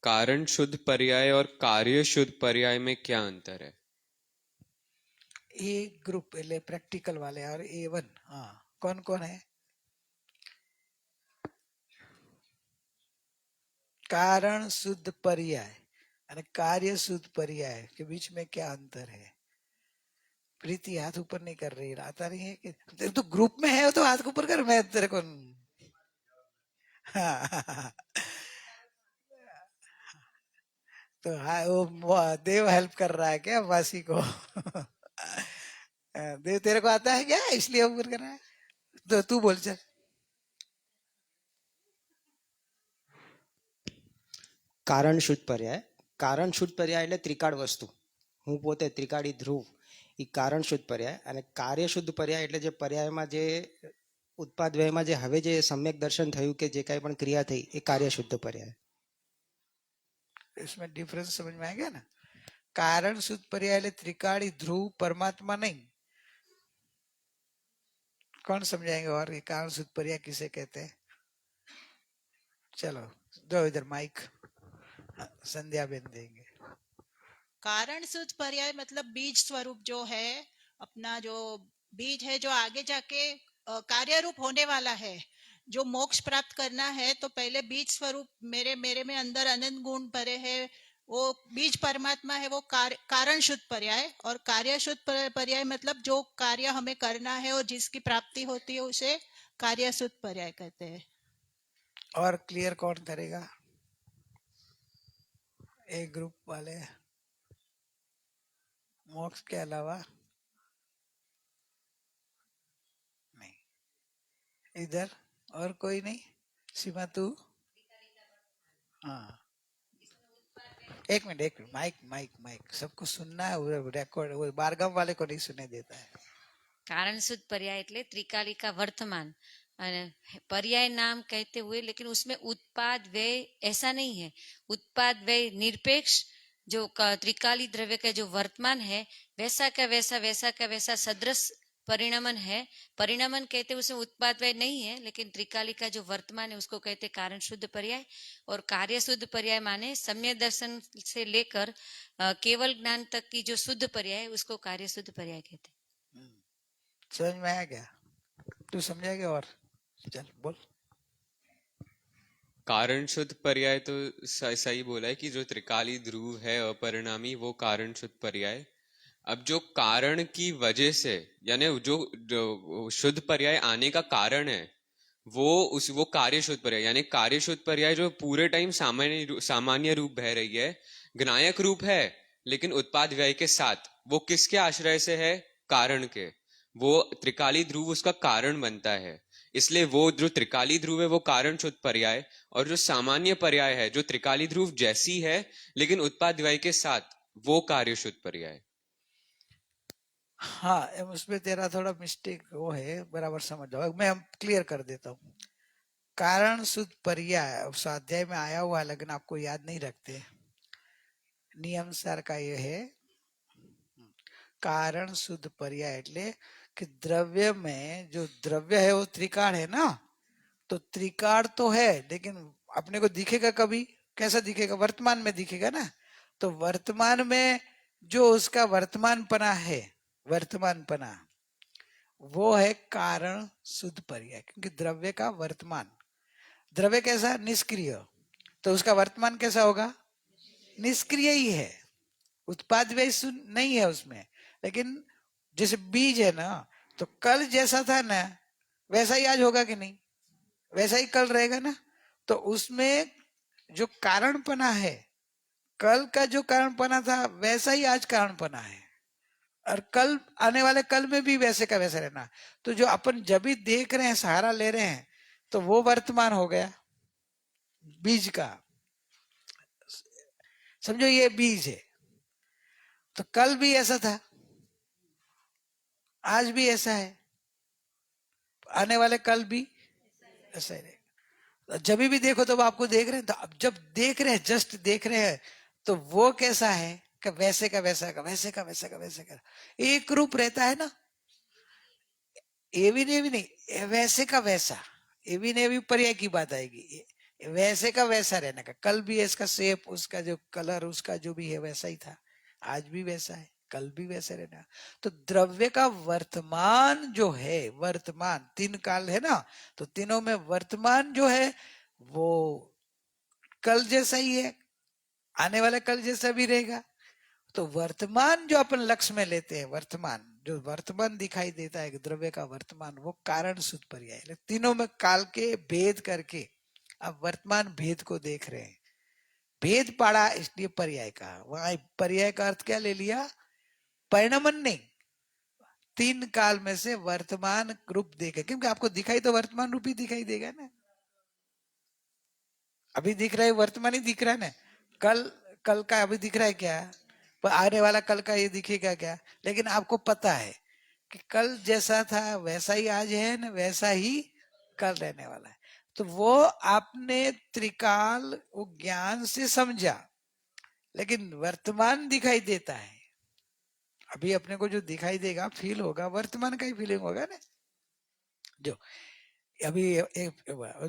कारण शुद्ध पर्याय और कार्य शुद्ध पर्याय में क्या अंतर है? ए ग्रुप पहले प्रैक्टिकल वाले और A1। हाँ, कौन कौन है? कारण शुद्ध पर्याय और कार्य शुद्ध पर्याय के बीच में क्या अंतर है? प्रीति हाथ ऊपर नहीं कर रही, आता नहीं है कि तेरे तो ग्रुप में है तो हाथ ऊपर कर, मैं तेरे को हाँ। तो हाँ, वो देव हेल्प कर रहा है क्या वासी को? देव तेरे को आता है क्या इसलिए ऊपर कर रहा है? तो तू बोल चल। કારણ શુદ્ધ પર્યાય, કારણ શુદ્ધ પર્યાય એટલે ત્રિકાળ વસ્તુ. હું પોતે ત્રિકાળી ધ્રુવ, એ કારણ શુદ્ધ પર્યાય. અને કાર્ય શુદ્ધ પર્યાય એટલે જે પર્યાયમાં જે ઉત્પાદ વ્યયમાં જે હવે જે સમ્યક દર્શન થયું કે જે કાંઈ પણ ક્રિયા થઈ એ કાર્ય શુદ્ધ પર્યાય. इसमें डिफरेंस समझ में आ गया ना। कारण शुद्ध पर्याय એટલે त्रिकाली ध्रुव परमात्मा नहीं। कौन समझाएंगे? और ये कारण शुद्ध पर्याय किसे कहते हैं? चलो दो इधर माइक, संध्या बेन देंगे। कारण शुद्ध पर्याय मतलब बीज स्वरूप जो है, अपना जो बीज है जो आगे जाके कार्य रूप होने वाला है, जो मोक्ष प्राप्त करना है, तो पहले बीज स्वरूप मेरे में अंदर अनंत गुण भरे है, वो बीज परमात्मा है, वो कारण शुद्ध पर्याय। और कार्य शुद्ध पर्याय मतलब जो कार्य हमें करना है और जिसकी प्राप्ति होती है उसे कार्य शुद्ध पर्याय कहते हैं। और क्लियर कौन करेगा? एक ग्रुप वाले मोक्ष के अलावा नहीं। इधर और कोई नहीं? सीमा तू? हाँ, एक मिनट माइक माइक माइक सबको सुनना है। वो रेकॉर्ड वो बारगाम वाले को नहीं सुने देता है। कारण शुद्ध पर्याय એટલે त्रिकाली का वर्तमान અને पर्याय नाम कहते हुए, लेकिन उसमें उत्पाद व्यय ऐसा नहीं है। उत्पाद व्यय निरपेक्ष जो त्रिकाली द्रव्य का जो वर्तमान है वैसा का वैसा सदृश परिणमन है। परिणमन कहते उसमें उत्पाद व्यय नहीं है, लेकिन त्रिकाली का जो वर्तमान है उसको कहते कारण शुद्ध पर्याय। और कार्य शुद्ध पर्याय माने सम्यक दर्शन से लेकर केवल ज्ञान तक की जो शुद्ध पर्याय है उसको कार्य शुद्ध पर्याय कहते। समझ में आया क्या? तू समझाएगा? और चल बोल। कारण शुद्ध पर्याय तो सही बोला है कि जो त्रिकाली ध्रुव है अपरिणामी वो कारण शुद्ध पर्याय। अब जो कारण की वजह से यानी जो शुद्ध पर्याय आने का कारण है वो कार्य शुद्ध पर्याय, यानी कार्य शुद्ध पर्याय जो पूरे टाइम सामान्य रूप बह रही है, ज्ञायक रूप है लेकिन उत्पाद व्यय के साथ, वो किसके आश्रय से है? कारण के। वो त्रिकाली ध्रुव उसका कारण बनता है, इसलिए वो जो त्रिकाली ध्रुव है वो कारण शुद्ध पर्याय, और जो सामान्य पर्याय है जो त्रिकाली ध्रुव जैसी है लेकिन उत्पाद व्यय के साथ, वो कार्य शुद्ध पर्याय। हाँ उसमें तेरा थोड़ा मिस्टेक वो है, बराबर समझ जाओ, मैं हम क्लियर कर देता हूँ। कारण शुद्ध पर्याय स्वाध्याय में आया हुआ, लेकिन आपको याद नहीं रखते। नियम सार का ये है, कारण शुद्ध पर्याय એટલે कि द्रव्य में जो द्रव्य है वो त्रिकाल है ना, तो त्रिकाल तो है, लेकिन अपने को दिखेगा कभी, कैसा दिखेगा, वर्तमान में दिखेगा ना। तो वर्तमान में जो उसका वर्तमानपना है, वर्तमानपना वो है कारण शुद्ध पर्याय, क्योंकि द्रव्य का वर्तमान, द्रव्य कैसा, निष्क्रिय, तो उसका वर्तमान कैसा होगा, निष्क्रिय ही है, उत्पाद व्यय नहीं है उसमें। लेकिन जैसे बीज है ना, तो कल जैसा था ना वैसा ही आज होगा कि नहीं, वैसा ही कल रहेगा ना। तो उसमें जो कारणपना है, कल का जो कारणपना था वैसा ही आज कारणपना है, और कल आने वाले कल में भी वैसे का वैसा रहना। तो जो अपन जब भी देख रहे हैं, सहारा ले रहे हैं, तो वो वर्तमान हो गया बीज का, समझो ये बीज है, तो कल भी ऐसा था, आज भी ऐसा है, आने वाले कल भी ऐसा ही रहेगा। जब भी देखो तो आपको देख रहे हैं, तो अब जब देख रहे हैं, जस्ट देख रहे हैं, तो वो कैसा है कि वैसे का वैसा का, वैसे का वैसा का, वैसे का एक रूप रहता है ना, एवी ने भी नहीं, वैसे का वैसा, एवी ने भी पर्याय की बात आएगी, वैसे का वैसा रहने का, कल भी इसका शेप, उसका जो कलर, उसका जो भी है वैसा ही था, आज भी वैसा है, कल भी वैसे रहना। तो द्रव्य का वर्तमान जो है, वर्तमान तीन काल है ना, तो तीनों में वर्तमान जो है वो कल जैसा ही है, आने वाला कल जैसा भी रहेगा। तो वर्तमान जो अपन लक्ष्य में लेते हैं, वर्तमान जो वर्तमान दिखाई देता है द्रव्य का वर्तमान, वो कारण शुद्ध पर्याय है। तीनों में काल के भेद करके अब वर्तमान भेद को देख रहे हैं, भेद पाड़ा इसलिए पर्याय का, वहां पर्याय का अर्थ क्या ले लिया, परिणमन नहीं, तीन काल में से वर्तमान रूप देखे, क्योंकि आपको दिखाई तो वर्तमान रूप ही दिखाई देगा ना, अभी दिख रहा है वर्तमान ही दिख रहा है ना, कल कल का अभी दिख रहा है क्या, पर आने वाला कल का ये दिखेगा क्या। लेकिन आपको पता है कि कल जैसा था वैसा ही आज है ना, वैसा ही कल रहने वाला है। तो वो आपने त्रिकाल वो ज्ञान से समझा, लेकिन वर्तमान दिखाई देता है, अभी अपने को जो दिखाई देगा फील होगा, वर्तमान का ही फीलिंग होगा ना। जो अभी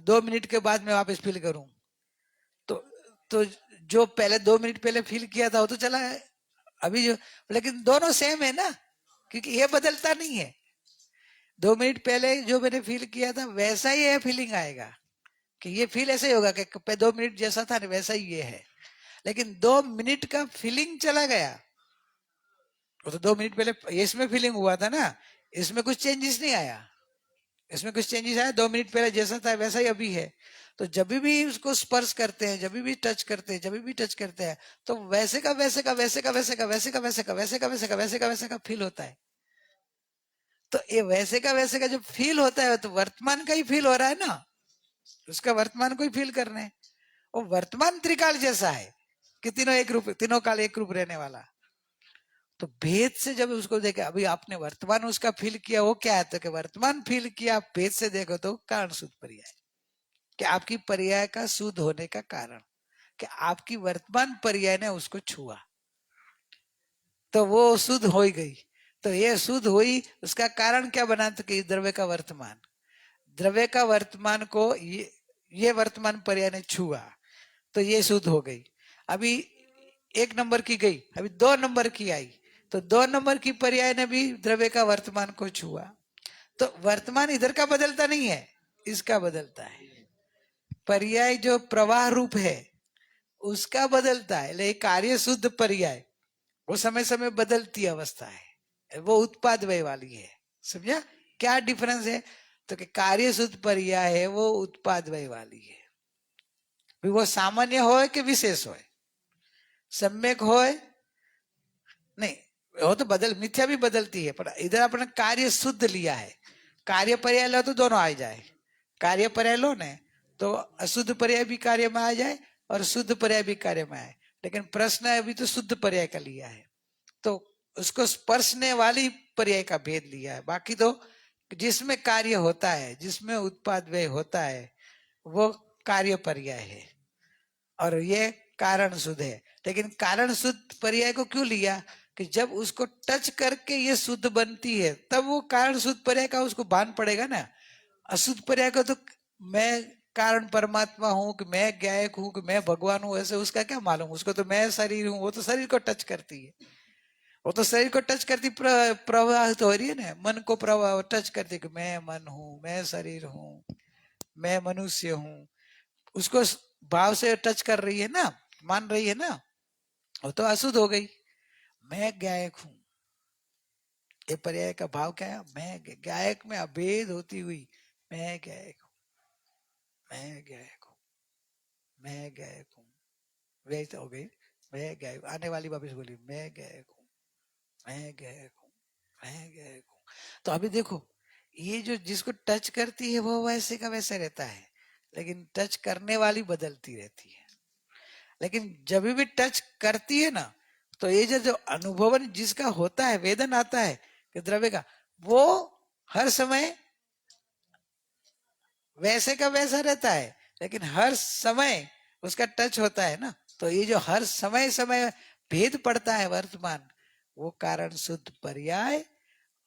2 मिनट के बाद मैं वापस फील करूं, तो जो पहले 2 मिनट पहले फील किया था वो तो चला है अभी जो, लेकिन दोनों सेम है ना, क्योंकि ये बदलता नहीं है। 2 मिनट पहले जो मैंने फील किया था वैसा ही है, फीलिंग आएगा कि ये फील ऐसे ही होगा कि 2 मिनट जैसा था ना वैसा ही ये है। लेकिन 2 मिनट का फीलिंग चला गया, वो तो 2 मिनट पहले इसमें फीलिंग हुआ था ना, इसमें कुछ चेंजेस नहीं आया, इसमें कुछ चेंजेस आया, 2 मिनट पहले जैसा था वैसा ही अभी है। तो जब भी उसको स्पर्श करते हैं, जब भी टच करते हैं, जब भी टच करते हैं, तो वैसे का वैसे का, वैसे का वैसे का, वैसे का वैसे का, वैसे का वैसे का, वैसे का वैसे का फील होता है। तो ये वैसे का वैसे का जब फील होता है तो वर्तमान का ही फील हो रहा है ना, उसका वर्तमान को ही फील करना है। वो वर्तमान त्रिकाल जैसा है कि तीनों एक रूप, तीनों काल एक रूप रहने वाला। तो भेद से जब उसको देखे, अभी आपने वर्तमान उसका फील किया, वो क्या है, तो कि वर्तमान फील किया, भेद से देखो तो कारण शुद्ध पर्याय, कि आपकी पर्याय का शुद्ध होने का कारण, कि आपकी वर्तमान पर्याय ने उसको छुआ, तो वो शुद्ध हो ही गई। तो ये शुद्ध हुई, उसका कारण क्या बना, तो कि द्रव्य का वर्तमान, द्रव्य का वर्तमान को ये वर्तमान पर्याय ने छुआ, तो ये शुद्ध हो गई। अभी 1 नंबर की गई, अभी 2 नंबर की आई, तो 2 नंबर की पर्याय ने भी द्रव्य का वर्तमान को छुआ। तो वर्तमान इधर का बदलता नहीं है, इसका बदलता है। पर्याय जो प्रवाह रूप है उसका बदलता है, लेकिन कार्य शुद्ध पर्याय वो समय समय बदलती अवस्था है, वो उत्पाद व्यय वाली है। समझा क्या डिफरेंस है, तो कि कार्य शुद्ध पर्याय है वो उत्पाद व्यय वाली है, वो सामान्य हो कि विशेष हो, सम्यक हो नहीं, वो तो बदल, मिथ्या भी बदलती है, पर इधर अपने कार्य शुद्ध लिया है। कार्य पर्याय लो तो दोनों आ जाए, कार्य पर्याय लो ने तो अशुद्ध पर्याय भी कार्य में आ जाए और शुद्ध पर्याय भी कार्य में आए, लेकिन प्रश्न है अभी तो शुद्ध पर्याय का लिया है। तो उसको स्पर्शने वाली पर्याय का भेद लिया है। बाकी तो जिसमें कार्य होता है, जिसमें उत्पाद व्यय होता है, वो कार्य पर्याय है और ये कारण शुद्ध है। लेकिन कारण शुद्ध पर्याय को क्यों लिया कि जब उसको टच करके ये शुद्ध बनती है तब वो कारण शुद्ध पर्याय का उसको भान पड़ेगा ना। अशुद्ध पर्याय को तो मैं कारण परमात्मा हूं कि मैं गायक हूं कि मैं भगवान हूं, ऐसे उसका क्या मालूम। उसको तो मैं शरीर हूं, वो तो शरीर को टच करती है, वो तो शरीर को टच करती प्रवाहित हो रही है ना, मन को प्रवाह टच करती कि मैं मन हूं, मैं शरीर हूं, मैं मनुष्य हूं, उसको भाव से टच कर रही है ना, मान रही है ना, वो तो अशुद्ध हो गई। मैं गायक हूं, ये पर्याय का भाव क्या है? मैं गायक में अभेद होती हुई मैं गायक हूं, मैं गायक हूं, मैं गायक हूं, वैसे हो गई। मैं गायक, आने वाली वापिस बोली मैं गायक हूं, मैं गायक हूं, मैं गायक हूं। तो अभी देखो ये जो जिसको टच करती है वो वैसे का वैसे रहता है, लेकिन टच करने वाली बदलती रहती है। लेकिन जब भी टच करती है ना, तो ये जो अनुभवन जिसका होता है, वेदन आता है कि द्रव्य का, वो हर समय वैसे का वैसा रहता है, लेकिन हर समय उसका टच होता है ना। तो ये जो हर समय समय भेद पड़ता है वर्तमान, वो कारण शुद्ध पर्याय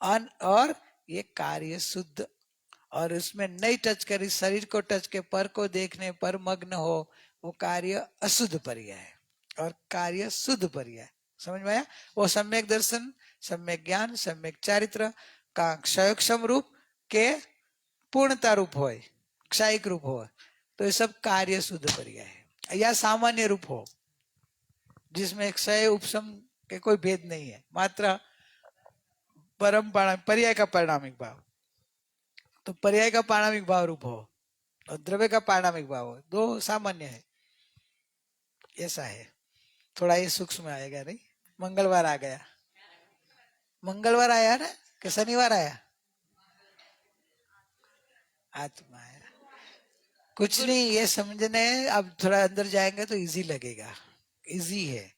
और ये कार्य शुद्ध, और उसमें नहीं टच करी, शरीर को टच के पर को देखने पर मग्न हो, वो कार्य अशुद्ध पर्याय है और कार्य शुद्ध पर्याय। समझ में आया? वो सम्यक दर्शन, सम्यक ज्ञान, सम्यक चारित्र का क्षयक्षम रूप के पूर्णता रूप हो, क्षयिक रूप हो, तो ये सब कार्य शुद्ध पर्याय है। या सामान्य रूप हो जिसमें क्षय उपशम के कोई भेद नहीं है, मात्र परम पर्याय का परिणामिक भाव, तो पर्याय का पारणामिक भाव रूप हो और द्रव्य का पारणामिक भाव हो, दो सामान्य है। ऐसा है, थोड़ा ये सूक्ष्म आएगा नहीं। मंगलवार आ गया, मंगलवार आया ना कि शनिवार आया? आत्मा है, कुछ नहीं ये समझने। अब थोड़ा अंदर जाएंगे तो इजी लगेगा, इजी है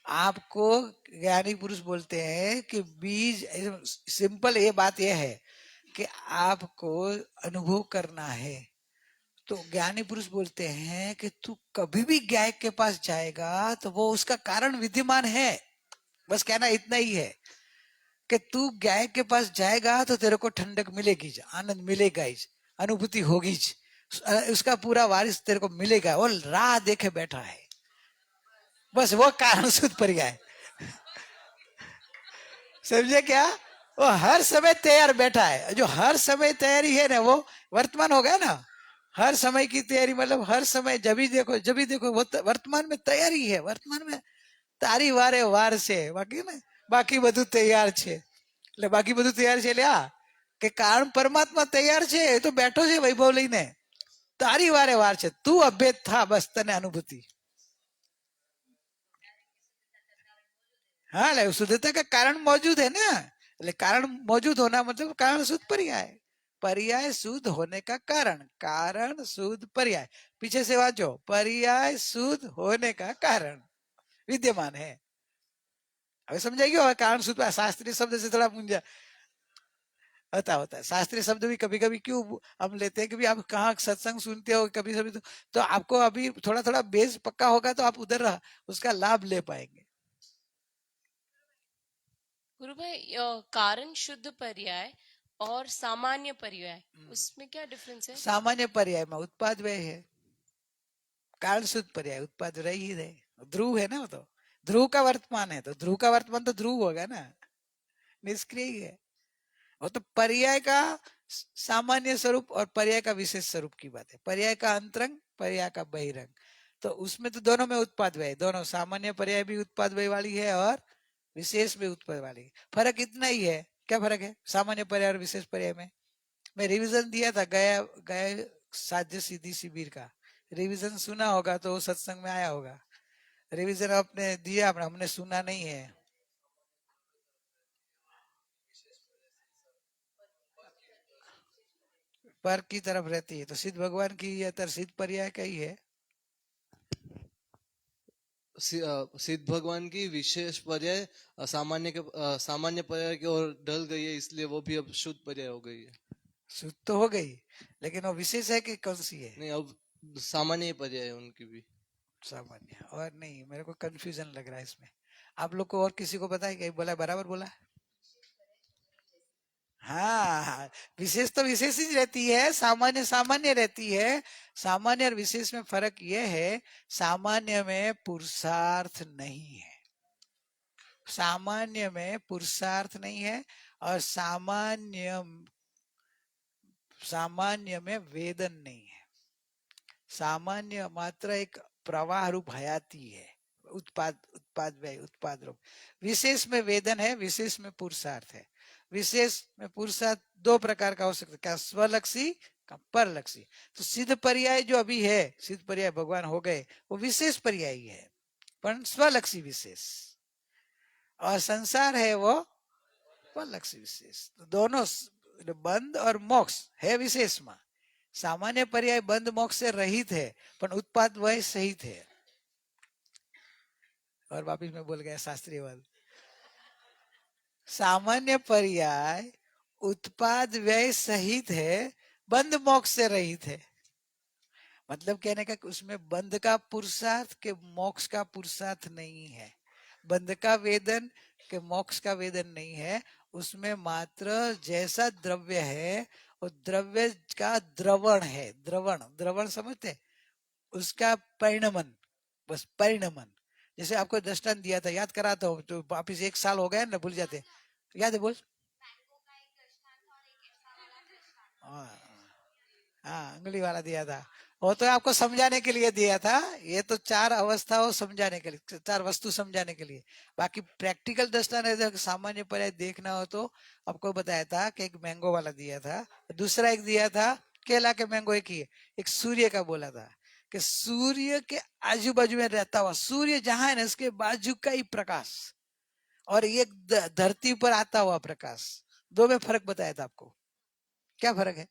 आपको। ज्ञानी पुरुष बोलते हैं कि बीज, सिंपल ये बात ये है कि आपको अनुभव करना है, तो ज्ञानी पुरुष बोलते हैं कि तू कभी भी गायक के पास जाएगा तो वो उसका कारण विद्यमान है। बस कहना इतना ही है कि तू गायक के पास जाएगा तो तेरे को ठंडक मिलेगी, आनंद मिलेगा ही, अनुभूति होगी, उसका पूरा वारिस तेरे को मिलेगा, वो राह देखे बैठा है। बस वो कारण शुद्ध पर्याय, समझे क्या? वो हर समय तैयार बैठा है। जो हर समय तैयारी है ना, वो वर्तमान हो गया ना। हर समय की तैयारी मतलब हर समय जब भी देखो वो वर्तमान में तैयारी है। वर्तमान में तारी वारे વાર છે, બાકી ને બાકી બધું તૈયાર છે, એટલે બાકી બધું તૈયાર છે એટલે આ કે કારણ પરમાત્મા તૈયાર છે, એ તો બેઠો છે વૈભવ લઈને, તારી વારે વાર છે, તું અભેદ થા, બસ તને અનુભૂતિ। हाँ, शुद्धता का कारण मौजूद है ना, कारण मौजूद होना मतलब कारण शुद्ध पर्याय, पर्याय शुद्ध होने का कारण, कारण शुद्ध पर्याय। पीछे से वाचो, पर्याय शुद्ध होने का कारण विद्यमान है। હવે समझाएगी? और कारण शुद्ध शास्त्रीय शब्द से थोड़ा मुंजा होता है। शास्त्रीय शब्द भी कभी कभी क्यों हम लेते हैं कि आप कहाँ सत्संग सुनते हो, कभी कभी तो आपको अभी थोड़ा थोड़ा बेस पक्का होगा तो आप उधर उसका लाभ ले पाएंगे। गुरु भाई कारण शुद्ध पर्याय और सामान्य पर्याय, उसमें क्या डिफरेंस है? सामान्य पर्याय में उत्पाद व्यय है, कारण शुद्ध पर्याय उत्पाद रही है, ध्रुव है ना। वो तो ध्रुव का वर्तमान है, तो ध्रुव का वर्तमान तो ध्रुव होगा ना, निष्क्रिय है। वो तो पर्याय का सामान्य स्वरूप और पर्याय का विशेष स्वरूप की बात है। पर्याय का अंतरंग, पर्याय का बहिरंग, तो उसमें तो दोनों में उत्पाद व्यय, दोनों सामान्य पर्याय भी उत्पाद व्यय वाली है और विशेष भी उत्पाद वाली है। फर्क इतना ही है। क्या फर्क है सामान्य पर्याय और विशेष पर्याय में? मैं रिवीजन दिया था गया गए साध्य सीधी शिविर का, रिवीजन सुना होगा तो सत्संग में आया होगा। रिवीजन आपने दिया, हमने सुना नहीं है। पर की तरफ रहती है, तो सिद्ध भगवान की या सिद्ध पर्याय का ही है। सिद्ध भगवान की विशेष पर्याय सामान्य पर्याय की ओर ढल गई है, इसलिए वो भी अब शुद्ध पर्याय हो गई है। शुद्ध तो हो गई, लेकिन वो विशेष है कि कौन सी है? नहीं, अब सामान्य पर्याय है उनकी भी। सामान्य और नहीं, मेरे को कंफ्यूजन लग रहा है इसमें। आप लोग को और किसी को पता है क्या बोला? बराबर बोला? हाँ, विशेष तो विशेष ही रहती है, सामान्य सामान्य रहती है। सामान्य और विशेष में फर्क यह है, सामान्य में पुरुषार्थ नहीं है, सामान्य में पुरुषार्थ नहीं है, और सामान्य में वेदन नहीं है। सामान्य मात्र एक प्रवाह रूप हयाती है, उत्पाद व्यय उत्पाद रूप। विशेष में वेदन है, विशेष में पुरुषार्थ है। विशेष में पुरुषार्थ दो प्रकार का हो सकता है, क्या स्वलक्षी का परलक्षी। तो सिद्ध पर्याय जो अभी है, सिद्ध पर्याय भगवान हो गए, वो विशेष पर्याय है, पर स्वलक्षी विशेष। और संसार है वो परलक्षी विशेष। तो दोनों बंध और मोक्ष है विशेष में। सामान्य पर्याय बंध मोक्ष से रहित है, पर उत्पाद वय सहित है। और वापिस में बोल गया शास्त्रीय वाद। सामान्य पर्याय उत्पाद व्यय सहित है, बंध मोक्ष से रहित है। मतलब कहने का उसमें बंध का पुरुषार्थ के मोक्ष का पुरुषार्थ नहीं है, बंध का वेदन के मोक्ष का वेदन नहीं है। उसमें मात्र जैसा द्रव्य है, वो द्रव्य का द्रवण है। द्रवण समझते, उसका परिणमन, बस परिणमन। जैसे आपको दृष्टांत दिया था, याद कराता हूँ, तो वापिस 1 साल हो गया ना, भूल जाते। याद है? बोल। हाँ, अंगुली वाला दिया था, वो तो आपको समझाने के लिए दिया था। ये तो 4 अवस्थाओं समझाने के लिए, 4 वस्तु समझाने के लिए। बाकी प्रैक्टिकल दृष्टांत सामान्य पर्याय देखना हो तो आपको बताया था कि एक मैंगो वाला दिया था, दूसरा एक दिया था केला के मैंगो एक ही है, एक सूर्य का बोला था कि सूर्य के आजू बाजू में रहता हुआ, सूर्य जहां है ना उसके बाजू का ही प्रकाश, और एक धरती पर आता हुआ प्रकाश, दो में फर्क बताया था आपको। क्या फर्क है?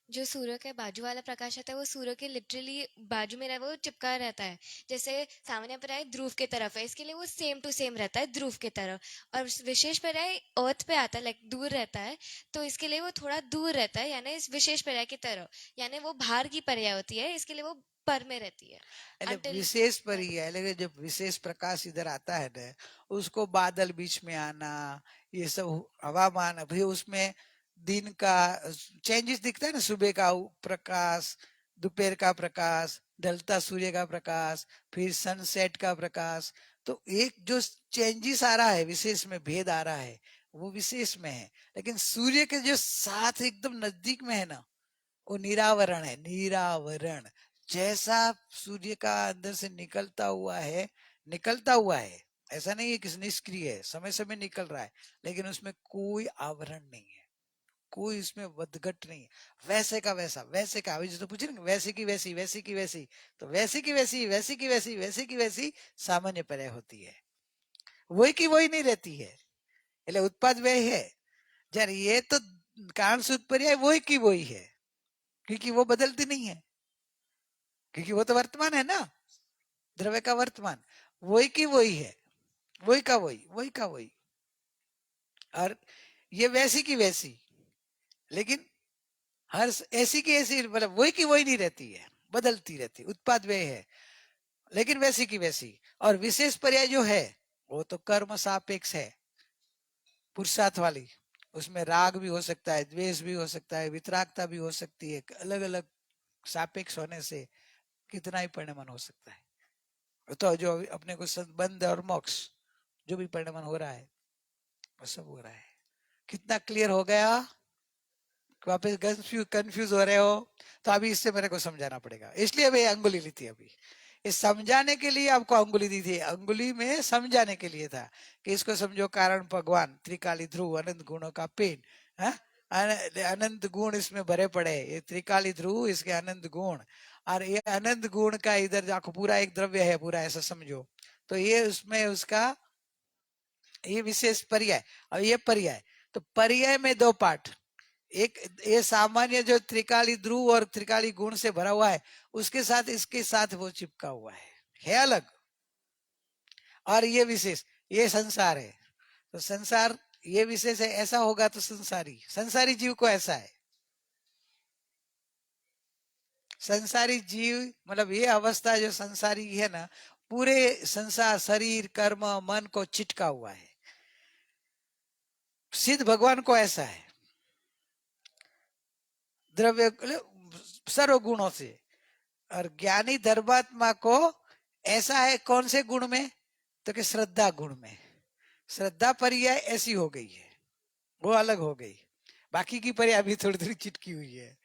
जो सूर्य के बाजू वाला प्रकाश आता है वो सूर्य के लिटरली बाजू में रहा, वो चिपका रहता है। जैसे सामान्य पर्याय ध्रुव के तरफ है, इसके लिए वो सेम टू सेम रहता है ध्रुव के तरफ। और विशेष पर्याय अर्थ पे आता है, लाइक दूर रहता है, तो इसके लिए वो थोड़ा दूर रहता है, यानी इस विशेष पर्याय की तरफ, यानी वो बाहर की पर्याय होती है, इसके लिए वो पर में रहती है। विशेष पर्याय, लेकिन जब विशेष प्रकाश इधर आता है ना, उसको बादल बीच में आना, ये सब हवामान, अभी उसमें दिन का चेंजेस दिखता है ना, सुबह का प्रकाश, दोपहर का प्रकाश, ढलता सूर्य का प्रकाश, फिर सनसेट का प्रकाश। तो एक जो चेंजेस आ रहा है, विशेष में भेद आ रहा है, वो विशेष में है। लेकिन सूर्य के जो साथ एकदम नजदीक में है ना, वो निरावरण है। निरावरण जैसा सूर्य का अंदर से निकलता हुआ है, ऐसा नहीं है कि निष्क्रिय है, समय समय निकल रहा है, लेकिन उसमें कोई आवरण नहीं है, कोई उसमें वदघट नहीं है, वैसे का वैसा, वैसे का। अभी जो तो पूछे ना, वैसे की वैसी, वैसी की वैसी, तो वैसी की वैसी, वैसी की वैसी, वैसी की वैसी सामान्य पर्याय होती है, वही की वही नहीं रहती है। એટલે उत्पाद व्यय है, जब ये तो कारण सूत्र पर्याय वही की वही है, क्योंकि वो बदलती नहीं है, क्योंकि वो तो वर्तमान है ना, द्रव्य का वर्तमान, वही की वही है, वही का वही, वही का वही। और ये वैसी की वैसी, लेकिन हर ऐसी की ऐसी, मतलब वही की वही नहीं रहती है, बदलती रहती, उत्पाद व्यय है, लेकिन वैसी की वैसी। और विशेष पर्याय जो है वो तो कर्म सापेक्ष है, पुरुषार्थ वाली। उसमें राग भी हो सकता है, द्वेष भी हो सकता है, वितरागता भी हो सकती है, अलग अलग सापेक्ष होने से कितना ही परिणमन हो सकता है। तो जो अपने को संबंध और मोक्ष जो भी परिणमन हो रहा है, वो सब हो रहा है। कितना क्लियर हो गया? वापस कंफ्यूज हो रहे हो तो अभी इससे मेरे को समझाना पड़ेगा, इसलिए अभी अंगुली ली थी। अभी इस समझाने के लिए आपको अंगुली दी थी, अंगुली में समझाने के लिए था कि इसको समझो कारण भगवान, त्रिकाली ध्रुव, अनंत गुणों का पेन, अनंत गुण इसमें भरे पड़े, ये त्रिकाली ध्रुव, इसके अनंत गुण, और ये अनंत गुण का इधर जाको पूरा एक द्रव्य है पूरा, ऐसा समझो। तो ये उसमें उसका ये विशेष पर्याय। और ये पर्याय, तो पर्याय में 2 पार्ट, एक ये सामान्य जो त्रिकाली ध्रुव और त्रिकाली गुण से भरा हुआ है उसके साथ इसके साथ वो चिपका हुआ है अलग। और ये विशेष, ये संसार है, तो संसार ये विशेष है, ऐसा होगा तो संसारी, संसारी जीव को ऐसा है। संसारी जीव मतलब ये अवस्था जो संसारी है ना, पूरे संसार शरीर कर्म मन को चिटका हुआ है। सिद्ध भगवान को ऐसा है, द्रव्य सर्व गुणों से। और ज्ञानी धर्मात्मा को ऐसा है कौन से गुण में, तो कि श्रद्धा गुण में। श्रद्धा पर्याय ऐसी हो गई है, वो अलग हो गई, बाकी की पर्याय अभी थोड़ी थोड़ी चिटकी हुई है।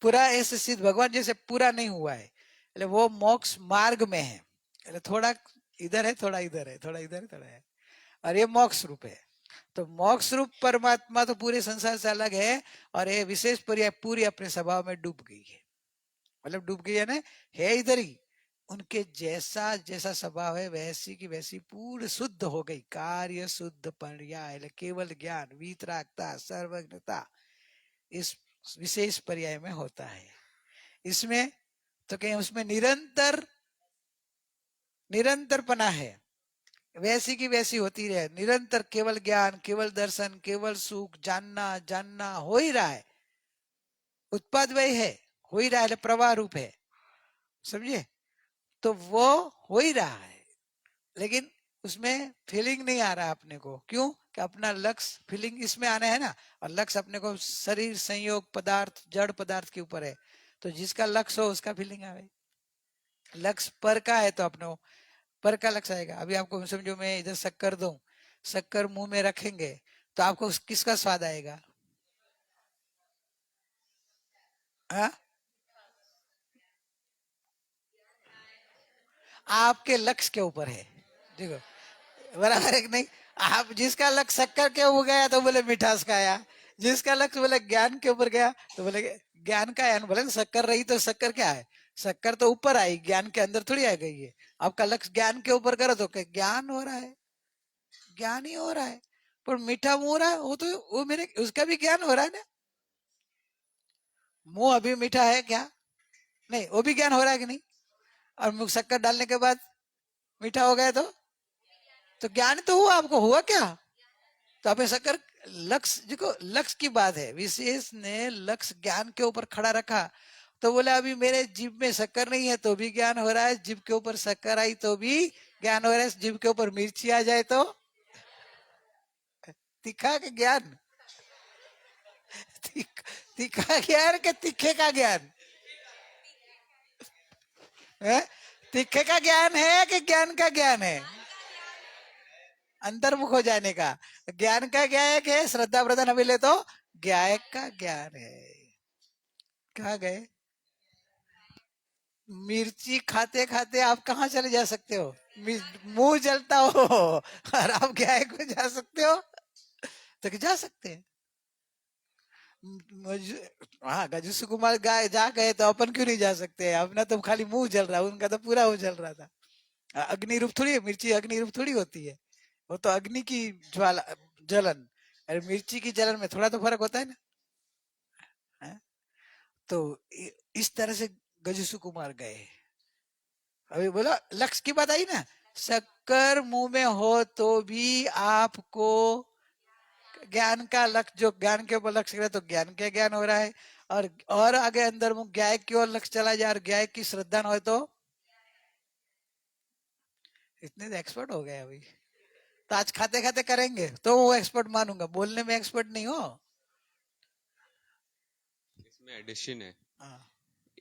पूरा ऐसे सिद्ध भगवान जैसे पूरा नहीं हुआ है, वो मोक्ष मार्ग में है, थोड़ा इधर है थोड़ा इधर है, थोड़ा इधर है थोड़ा है, और ये मोक्ष रूप है। तो मोक्ष रूप परमात्मा तो पूरे संसार से अलग है, और ये विशेष पर्याय पूरी अपने स्वभाव में डूब गई है। मतलब डूब गई है ना, है इधर ही, उनके जैसा जैसा स्वभाव है वैसी की वैसी पूर्ण शुद्ध हो गई। कार्य शुद्ध पर्याय, केवल ज्ञान वीतरागता सर्वज्ञता इस विशेष पर्याय में होता है। इसमें तो कहीं उसमें निरंतर निरंतरपना है, वैसी की वैसी होती रहे, निरंतर केवल ज्ञान केवल दर्शन केवल सुख, जानना जानना हो ही रहा है। उत्पाद वही है, हो ही रहा है, प्रवाह रूप है, समझे। तो वो हो ही रहा है, लेकिन उसमें फीलिंग नहीं आ रहा अपने को। क्यों कि अपना लक्ष्य फीलिंग इसमें आना है ना, और लक्ष्य अपने को शरीर संयोग पदार्थ जड़ पदार्थ के ऊपर है। तो जिसका लक्ष्य हो उसका फीलिंग आवे। लक्ष्य पर का है तो अपने पर का लक्ष्य आएगा। अभी आपको समझो मैं इधर शक्कर दूं, शक्कर मुंह में रखेंगे तो आपको किसका स्वाद आएगा? हाँ, आपके लक्ष्य के ऊपर है, देखो बराबर है कि नहीं। आप जिसका लक्ष्य शक्कर के ऊपर गया तो बोले मिठास का आया, जिसका लक्ष्य बोले ज्ञान के ऊपर गया तो बोले ज्ञान का आया। बोले शक्कर रही तो शक्कर क्या है, शक्कर तो ऊपर आई, ज्ञान के अंदर थोड़ी आ गई है। आपका लक्ष्य ज्ञान के ऊपर करो तो क्या ज्ञान हो रहा है, ज्ञान ही हो रहा है। पर मीठा मुंह हो रहा है, वो तो वो मेरे उसका भी ज्ञान हो रहा है ना। मुंह अभी मीठा है क्या? नहीं, वो भी ज्ञान हो रहा है कि नहीं। और मुंह शक्कर डालने के बाद मीठा हो गया तो ज्ञान तो हुआ, आपको हुआ क्या? तो आपने शक्कर लक्ष्य, देखो लक्ष्य की बात है, विशेष ने लक्ष्य ज्ञान के ऊपर खड़ा रखा। तो बोला अभी मेरे जीभ में शक्कर नहीं है तो भी ज्ञान हो रहा है, जीभ के ऊपर शक्कर आई तो भी ज्ञान हो रहा है, जीभ के ऊपर मिर्ची आ जाए तो तीखा का ज्ञान, तीखा ज्ञान के तीखे का ज्ञान है? तीखे का ज्ञान है कि ज्ञान का ज्ञान है? अंतर्मुख हो जाने का ज्ञान का ज्ञायक है, श्रद्धा प्रधान अभी ले तो ज्ञायक का ज्ञान है। कहा गए? मिर्ची खाते खाते आप कहाँ चले जा सकते हो? मुंह जलता हो और आप ज्ञायक में जा सकते हो? तो जा सकते हैं। हाँ, गजू सुकुमार गाय जा गए तो अपन क्यों नहीं जा सकते? अपना तो खाली मुंह जल रहा, उनका तो पूरा वो जल रहा था। अग्नि रूप थोड़ी है मिर्ची, अग्नि रूप थोड़ी होती है, वो तो अग्नि की ज्वाला जलन। अरे मिर्ची की जलन में थोड़ा तो फर्क होता है ना। है? तो इस तरह से गजू सुकुमार गए। अभी बोला लक्ष्य की बात आई ना, शक्कर मुंह में हो तो भी आपको ज्ञान का लक्ष्य, जो ज्ञान के ऊपर लक्ष्य करे तो ज्ञान का ज्ञान हो रहा है। और आगे अंदर मुख ज्ञायक की ओर लक्ष्य चला जाए और ज्ञायक की श्रद्धा न हो तो इतने एक्सपर्ट हो गए अभी। तो आज खाते खाते करेंगे तो वो एक्सपर्ट मानूंगा, बोलने में एक्सपर्ट नहीं हो। इसमें एडिशन है हाँ।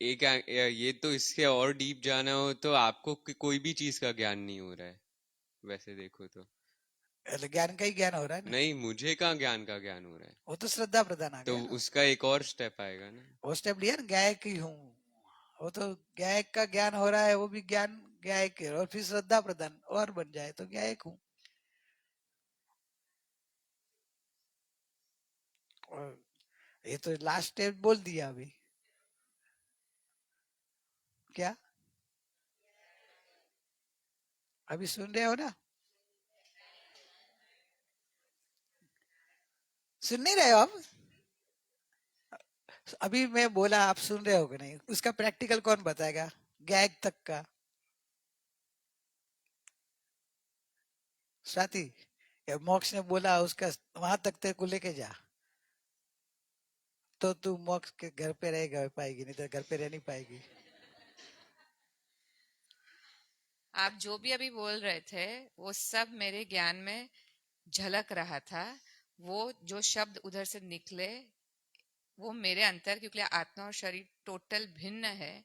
एक ये तो इसके और डीप जाना हो तो आपको कोई भी चीज का ज्ञान नहीं हो रहा है वैसे देखो तो। ज्ञान का ही ज्ञान हो रहा है ना। नहीं, मुझे कहाँ ज्ञान का ज्ञान हो रहा है, वो तो श्रद्धा प्रधान आ तो गया ना। उसका एक और स्टेप आएगा ना। वो स्टेप लिया ना, गायक ही हूँ, वो तो गायक का ज्ञान हो रहा है, वो भी ज्ञान गायक है, और फिर श्रद्धा प्रधान और बन जाए तो गायक हूँ। और ये तो लास्ट स्टेप बोल दिया अभी। क्या अभी सुन रहे हो ना? सुन नहीं रहे हो आप? अभी मैं बोला, आप सुन रहे हो कि नहीं? उसका प्रैक्टिकल कौन बताएगा? गैग तक का स्वाति या मोक्ष ने बोला उसका वहां तक तेरे को लेके जा, तो तू मोक्ष के घर पे रह पाएगी, नहीं तो घर पे रह नहीं पाएगी। आप जो भी अभी बोल रहे थे वो सब मेरे ज्ञान में झलक रहा था। वो जो शब्द उधर से निकले वो मेरे अंतर, क्योंकि आत्मा और शरीर टोटल भिन्न है,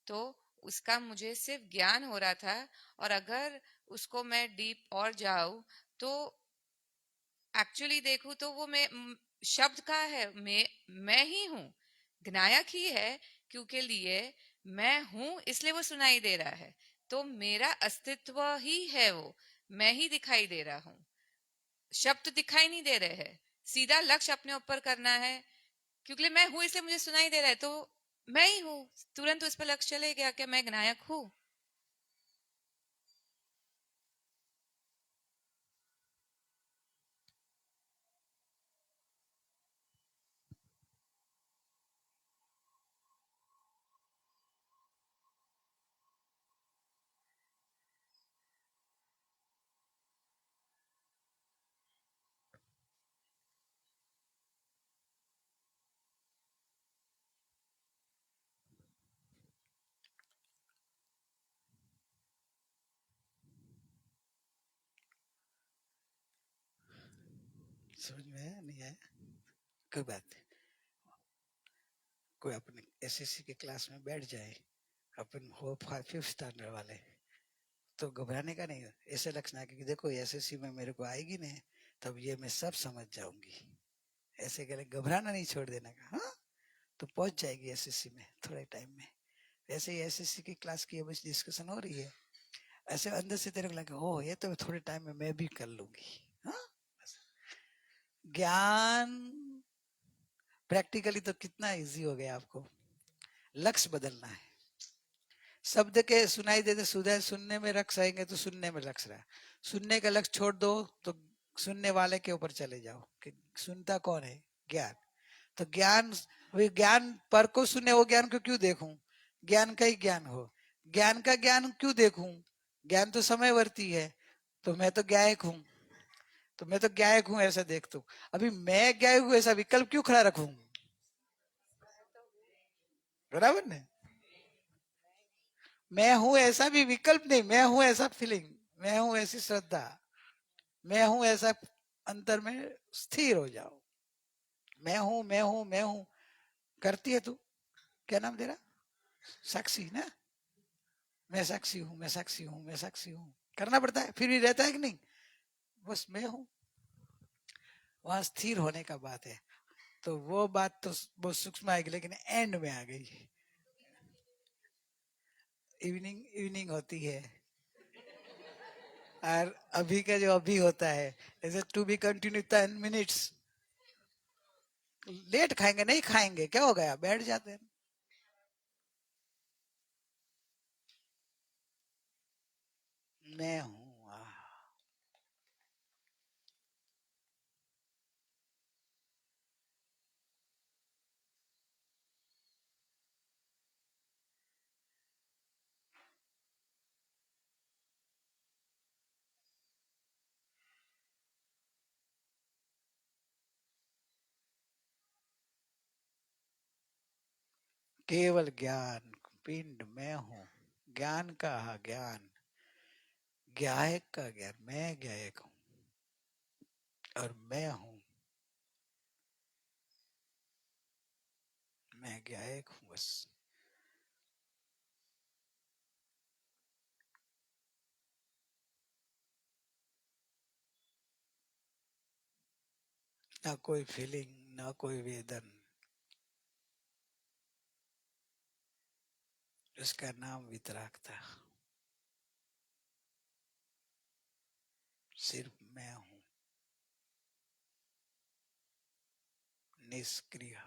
तो उसका मुझे सिर्फ ज्ञान हो रहा था। और अगर उसको मैं डीप और जाऊं तो एक्चुअली देखूं तो वो शब्द का है, मैं ही हूं, ज्ञायक ही है, क्योंकि लिए मैं हूं इसलिए वो सुनाई दे रहा है। तो मेरा अस्तित्व ही है वो, मैं ही दिखाई दे रहा हूं, शब्द तो दिखाई नहीं दे रहे हैं। सीधा लक्ष्य अपने ऊपर करना है, क्योंकि मैं हूं इसलिए मुझे सुनाई दे रहा है, तो मैं ही हूं। तुरंत उस पर लक्ष्य चले गया कि मैं ज्ञायक हूं। समझ में आया नहीं आया? कोई बात नहीं। कोई अपने एसएससी के क्लास में बैठ जाए, अपन हो 5th स्टैंडर्ड वाले, तो घबराने का नहीं है। ऐसे लक्षण कि देखो एसएससी में मेरे को आएगी ना, तब ये मैं सब समझ जाऊंगी, ऐसे करे घबराना नहीं छोड़ देना का। हाँ, तो पहुंच जाएगी एसएससी में थोड़े टाइम में। वैसे ही एसएससी की क्लास की अभी डिस्कशन हो रही है, ऐसे अंदर से तेरे को लगे ओ ये तो थोड़े टाइम में मैं भी कर लूंगी। हाँ, ज्ञान प्रैक्टिकली तो कितना इजी हो गया आपको। लक्ष्य बदलना है। शब्द के सुनाई देते सुधे सुनने में रक्स आएंगे तो सुनने में रक्स रहा, सुनने का लक्ष्य छोड़ दो तो सुनने वाले के ऊपर चले जाओ कि सुनता कौन है? ज्ञान। तो ज्ञान, वे ज्ञान पर को सुने, वो ज्ञान को क्यों देखूं? ज्ञान का ही ज्ञान हो, ज्ञान का ज्ञान क्यों देखूं? ज्ञान तो समयवर्ती है, तो मैं तो ज्ञायक हूं, तो मैं तो ज्ञायक हूं ऐसा देख तू। अभी मैं ज्ञायक हूं ऐसा विकल्प क्यों खड़ा रखूं? बराबर ने? मैं हूं ऐसा भी विकल्प नहीं, मैं हूं ऐसा फीलिंग, मैं हूं ऐसी श्रद्धा, मैं हूं ऐसा अंतर में स्थिर हो जाओ। मैं हूं मैं हूं मैं हूं करती है तू। क्या नाम तेरा? साक्षी ना? मैं साक्षी हूं मैं साक्षी हूं मैं साक्षी हूं करना पड़ता है, फिर भी रहता है कि नहीं? बस मैं हूं, वहां स्थिर होने का बात है। तो वो बात तो बहुत सूक्ष्म आएगी, लेकिन एंड में आ गई। इवनिंग इवनिंग होती है, और अभी का जो अभी होता है, जैसे to be continue 10 minutes. Late खाएंगे, नहीं खाएंगे, क्या हो गया? बैठ जाते हैं। मैं हूं केवल ज्ञान पिंड मैं हूं, ज्ञान का ज्ञान, ज्ञायक का ज्ञान, मैं ज्ञायक हूं और मैं हूं, मैं ज्ञायक हूं बस। ना कोई फीलिंग, ना कोई वेदन, उसका नाम वितरागता। सिर्फ मैं हूं, निष्क्रिय।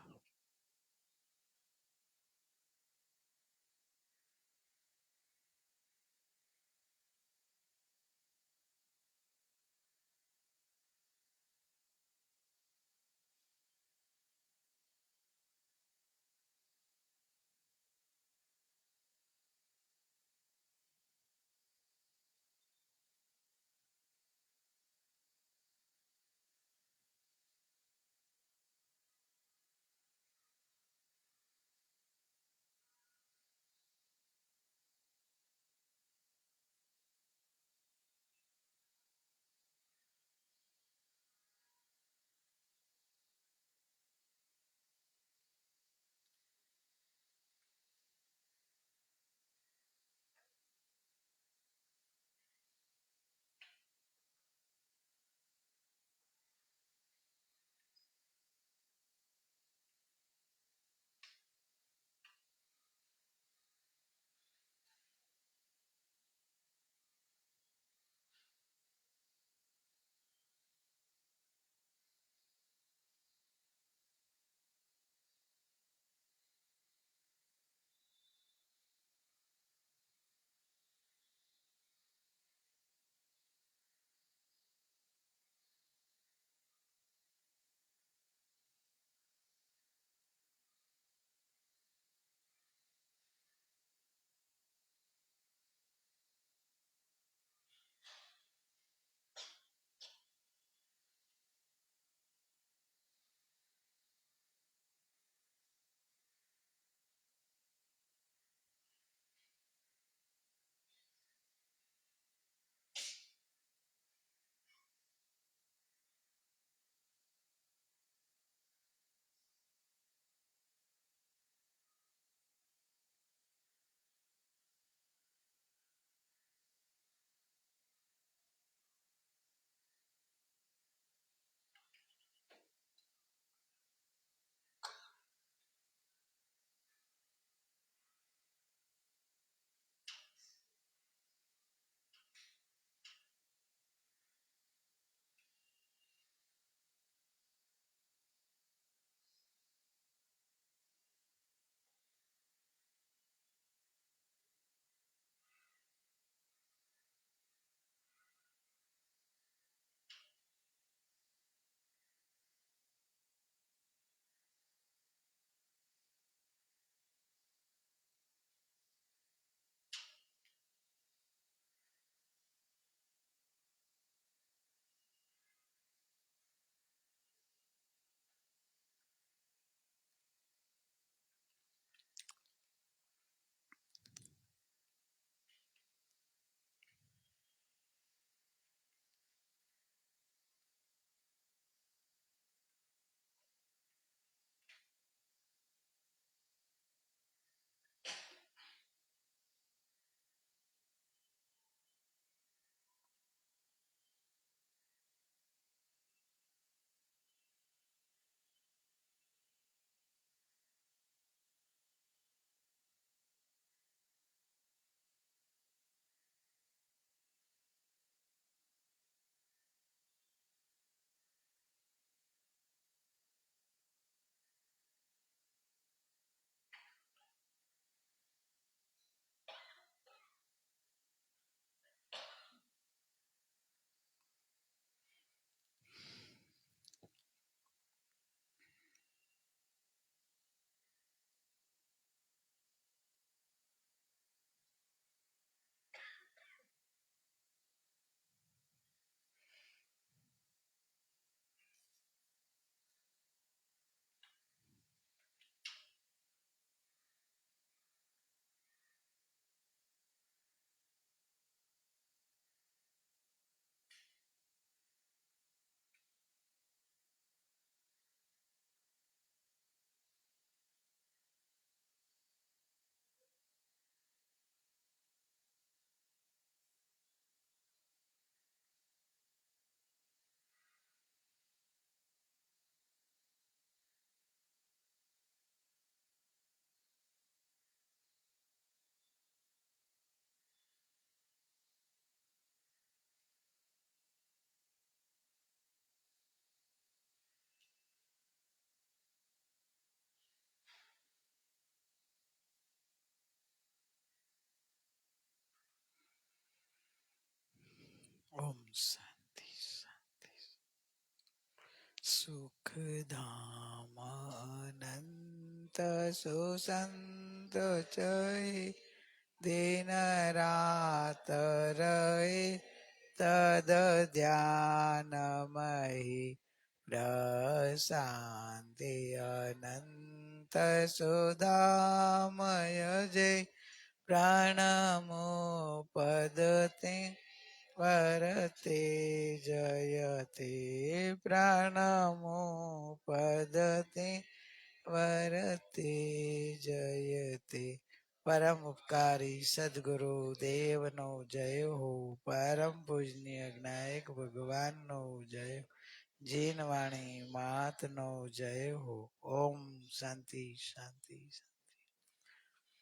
शांति शांति सुख धाम अनंत सुसंत चय दिन रात रहे तद ध्यानमयि प्रशांति अनंत सुधामय जय प्राणमो पदते वरते जयते प्राणमो पदते वरते जयते परम उपकारी सदगुरु देव नो जय हो परम पूजनीय ज्ञायक भगवान नो जय हो जीन वाणी मात नो जय हो ओम शांति शांति शांति।